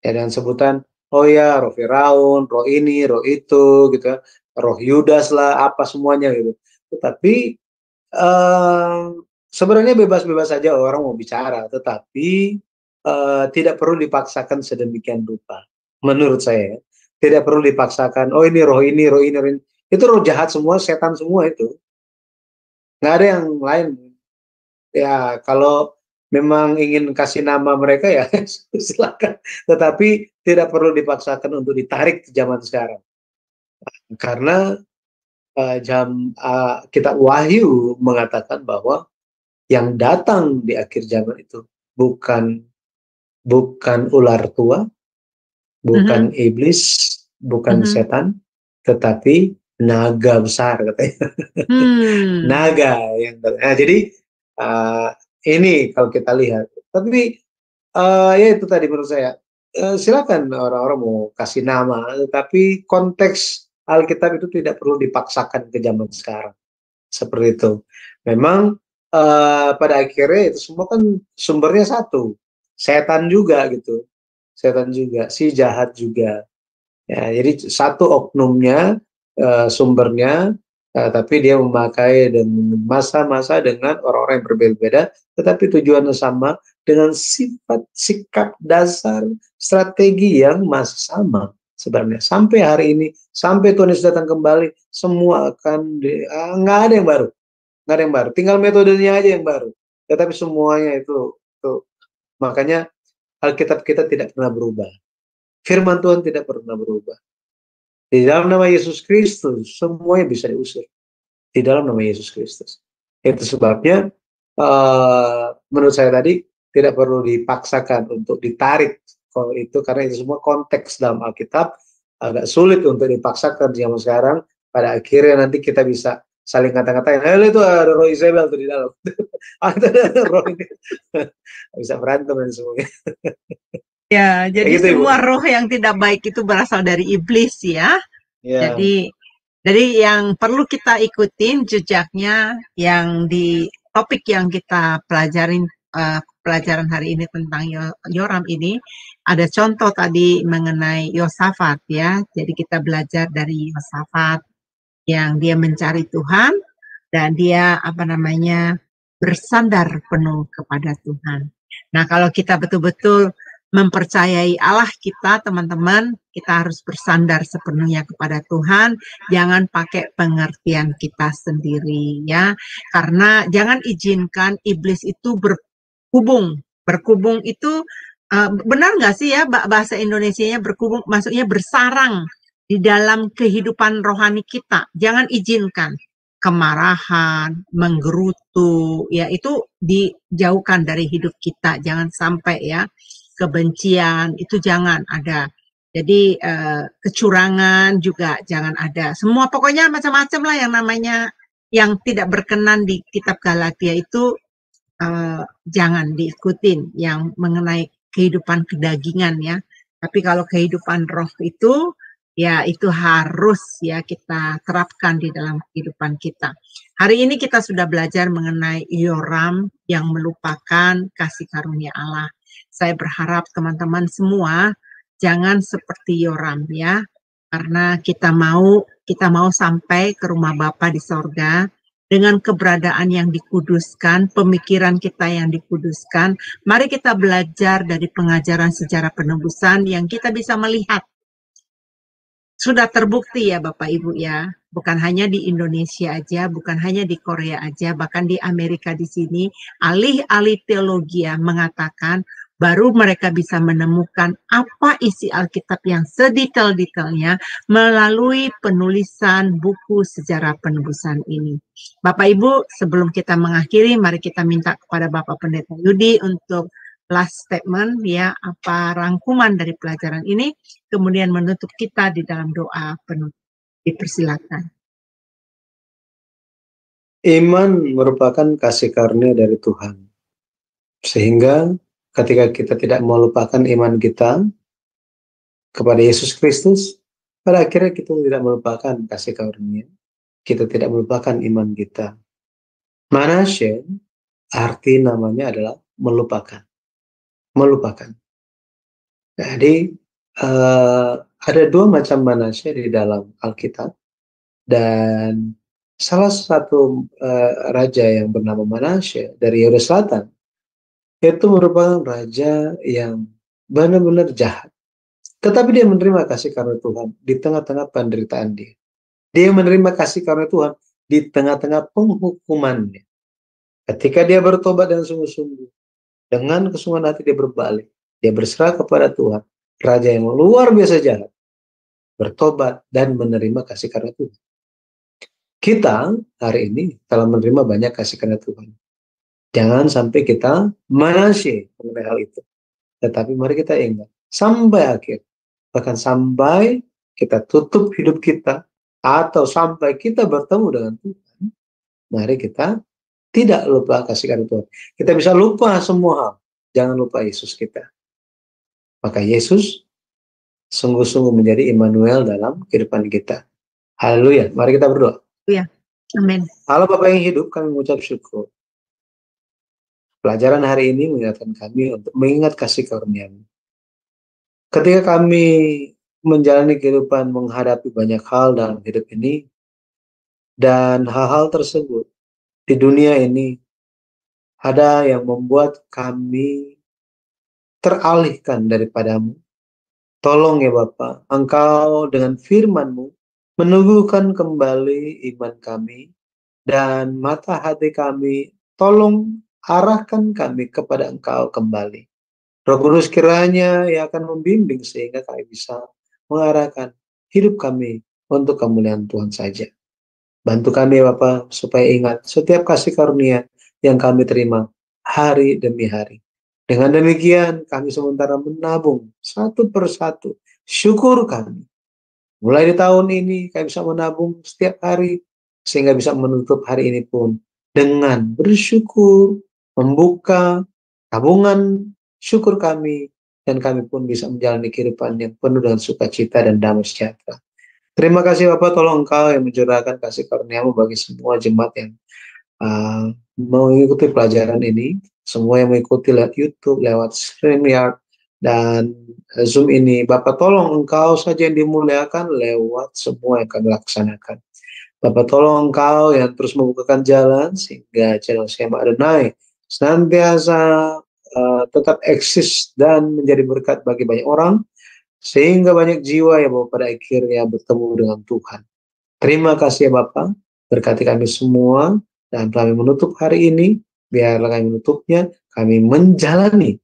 Ya, dengan sebutan, oh ya, roh Firaun, roh ini, roh itu, gitu ya, roh Yudas lah, apa semuanya gitu. Tetapi sebenarnya bebas-bebas saja orang mau bicara, tetapi tidak perlu dipaksakan sedemikian rupa. Menurut saya, tidak perlu dipaksakan. Oh ini, roh ini, roh ini, roh ini. Itu roh jahat semua, setan semua itu. Nggak ada yang lain. Ya kalau memang ingin kasih nama mereka ya silakan. Tetapi tidak perlu dipaksakan untuk ditarik ke zaman sekarang. Karena kitab Wahyu mengatakan bahwa yang datang di akhir zaman itu bukan ular tua, bukan iblis, bukan setan, tetapi naga besar katanya. Naga yang nah, jadi ini kalau kita lihat. Tapi ya itu tadi menurut saya, silakan orang-orang mau kasih nama, tapi konteks Alkitab itu tidak perlu dipaksakan ke zaman sekarang. Seperti itu. Memang pada akhirnya itu semua kan sumbernya satu. Setan juga gitu. Setan juga, si jahat juga. Ya, jadi satu oknumnya, sumbernya, tapi dia memakai dan masa-masa dengan orang-orang yang berbeda-beda, tetapi tujuannya sama dengan sifat, sikap, dasar, strategi yang masih sama sebenarnya. Sampai hari ini, sampai Tuhan Yesus datang kembali, semua akan nggak ada yang baru. Nggak ada yang baru, tinggal metodenya aja yang baru. Tetapi semuanya itu makanya Alkitab kita tidak pernah berubah. Firman Tuhan tidak pernah berubah. Di dalam nama Yesus Kristus, semuanya bisa diusir. Di dalam nama Yesus Kristus. Itu sebabnya, menurut saya tadi, tidak perlu dipaksakan untuk ditarik. Kalau itu, karena itu semua konteks dalam Alkitab, agak sulit untuk dipaksakan di zaman sekarang. Pada akhirnya nanti kita bisa saling kata-katain, itu ada roh Isabel tuh di dalam. Ada roh ini. Bisa berantem dan semuanya. Ya, jadi gitu, semua Ibu. roh yang tidak baik itu berasal dari iblis ya. Ya. Jadi yang perlu kita ikutin jejaknya yang di topik yang kita pelajarin pelajaran hari ini tentang Yoram ini, ada contoh tadi mengenai Yosafat ya. Jadi kita belajar dari Yosafat yang dia mencari Tuhan dan dia bersandar penuh kepada Tuhan. Nah, kalau kita betul-betul mempercayai Allah kita, teman-teman, kita harus bersandar sepenuhnya kepada Tuhan, jangan pakai pengertian kita sendiri ya, karena jangan izinkan iblis itu berkubung. Berkubung itu benar nggak sih ya bahasa Indonesianya berkubung, maksudnya bersarang di dalam kehidupan rohani kita. Jangan izinkan kemarahan, menggerutu, ya itu dijauhkan dari hidup kita, jangan sampai ya. Kebencian itu jangan ada. Jadi kecurangan juga jangan ada. Semua pokoknya macam-macam lah yang namanya yang tidak berkenan di kitab Galatia itu jangan diikutin yang mengenai kehidupan kedagingan ya. Tapi kalau kehidupan roh itu ya itu harus ya kita terapkan di dalam kehidupan kita. Hari ini kita sudah belajar mengenai Yoram yang melupakan kasih karunia Allah. Saya berharap teman-teman semua jangan seperti Yoram ya. Karena kita mau sampai ke rumah Bapa di sorga dengan keberadaan yang dikuduskan, pemikiran kita yang dikuduskan. Mari kita belajar dari pengajaran sejarah penebusan yang kita bisa melihat. Sudah terbukti ya Bapak Ibu ya, bukan hanya di Indonesia aja, bukan hanya di Korea aja, bahkan di Amerika di sini, ahli-ahli teologi mengatakan baru mereka bisa menemukan apa isi Alkitab yang sedetail-detailnya melalui penulisan buku sejarah penebusan ini. Bapak Ibu, sebelum kita mengakhiri, mari kita minta kepada Bapak Pendeta Yudi untuk last statement, ya, apa rangkuman dari pelajaran ini, kemudian menutup kita di dalam doa penutup. Dipersilakan. Iman merupakan kasih karunia dari Tuhan. Sehingga ketika kita tidak melupakan iman kita kepada Yesus Kristus, pada akhirnya kita tidak melupakan kasih karunia. Kita tidak melupakan iman kita. Manasye, arti namanya adalah melupakan. Melupakan. Jadi, ada dua macam manasye di dalam Alkitab. Dan salah satu raja yang bernama Manasye dari Yehuda Selatan, itu merupakan raja yang benar-benar jahat. Tetapi dia menerima kasih karunia Tuhan di tengah-tengah penderitaan dia. Dia menerima kasih karunia Tuhan di tengah-tengah penghukumannya. Ketika dia bertobat dan sungguh-sungguh, dengan kesungguhan hati dia berbalik, dia berserah kepada Tuhan, raja yang luar biasa jahat, bertobat dan menerima kasih karunia Tuhan. Kita hari ini telah menerima banyak kasih karunia Tuhan. Jangan sampai kita manasye mengenai hal itu. Tetapi mari kita ingat, sampai akhir, bahkan sampai kita tutup hidup kita, atau sampai kita bertemu dengan Tuhan, mari kita tidak lupa kasih karunia Tuhan. Kita bisa lupa semua hal, jangan lupa Yesus kita. Maka Yesus sungguh-sungguh menjadi Immanuel dalam kehidupan kita. Haleluya, mari kita berdoa. Ya, amin. Allah Bapa yang hidup, kami mengucap syukur. Pelajaran hari ini mengingatkan kami untuk mengingat kasih karunia-Mu. Ketika kami menjalani kehidupan menghadapi banyak hal dalam hidup ini, dan hal-hal tersebut di dunia ini ada yang membuat kami teralihkan daripada-Mu. Tolong ya Bapa, Engkau dengan firman-Mu menumbuhkan kembali iman kami dan mata hati kami. Tolong arahkan kami kepada Engkau kembali. Roh Kudus kiranya yang akan membimbing sehingga kami bisa mengarahkan hidup kami untuk kemuliaan Tuhan saja. Bantu kami Bapa supaya ingat setiap kasih karunia yang kami terima hari demi hari. Dengan demikian kami sementara menabung satu persatu syukur kami. Mulai di tahun ini kami bisa menabung setiap hari sehingga bisa menutup hari ini pun dengan bersyukur, membuka tabungan syukur kami, dan kami pun bisa menjalani kehidupan yang penuh dengan sukacita dan damai sejahtera. Terima kasih Bapak, tolong Engkau yang mencurahkan kasih karunia-Mu bagi semua jemaat yang mengikuti pelajaran ini, semua yang mengikuti lewat YouTube, lewat StreamYard, dan Zoom ini. Bapak tolong Engkau saja yang dimuliakan lewat semua yang kami laksanakan. Bapak tolong Engkau yang terus membukakan jalan sehingga channel Skema Adonai senantiasa tetap eksis dan menjadi berkat bagi banyak orang, sehingga banyak jiwa yang pada akhirnya bertemu dengan Tuhan. Terima kasih ya Bapak, berkati kami semua, dan kami menutup hari ini, biarlah kami menutupnya, kami menjalani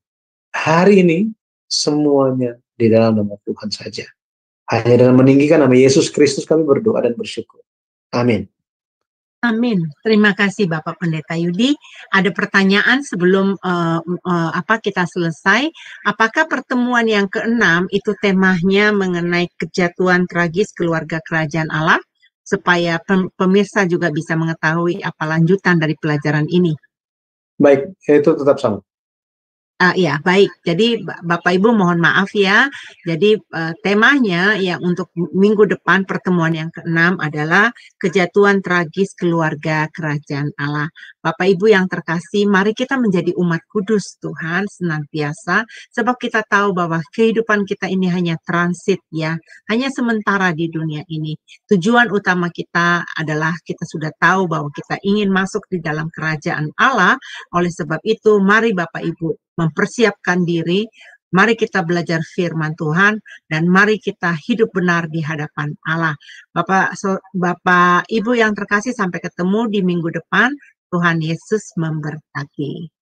hari ini semuanya di dalam nama Tuhan saja. Hanya dengan meninggikan nama Yesus Kristus kami berdoa dan bersyukur. Amin. Amin. Terima kasih Bapak Pendeta Yudi. Ada pertanyaan sebelum kita selesai. Apakah pertemuan yang ke-6 itu temanya mengenai kejatuhan tragis keluarga kerajaan Allah? Supaya pemirsa juga bisa mengetahui apa lanjutan dari pelajaran ini. Baik, itu tetap sama. Ya, baik. Jadi Bapak Ibu mohon maaf ya. Jadi temanya yang untuk minggu depan pertemuan yang ke-6 adalah kejatuhan tragis keluarga kerajaan Allah. Bapak Ibu yang terkasih, mari kita menjadi umat kudus Tuhan senantiasa, sebab kita tahu bahwa kehidupan kita ini hanya transit ya, hanya sementara di dunia ini. Tujuan utama kita adalah kita sudah tahu bahwa kita ingin masuk di dalam kerajaan Allah. Oleh sebab itu, mari Bapak Ibu mempersiapkan diri, mari kita belajar firman Tuhan, dan mari kita hidup benar di hadapan Allah. Bapak Ibu yang terkasih, sampai ketemu di minggu depan. Tuhan Yesus memberkati.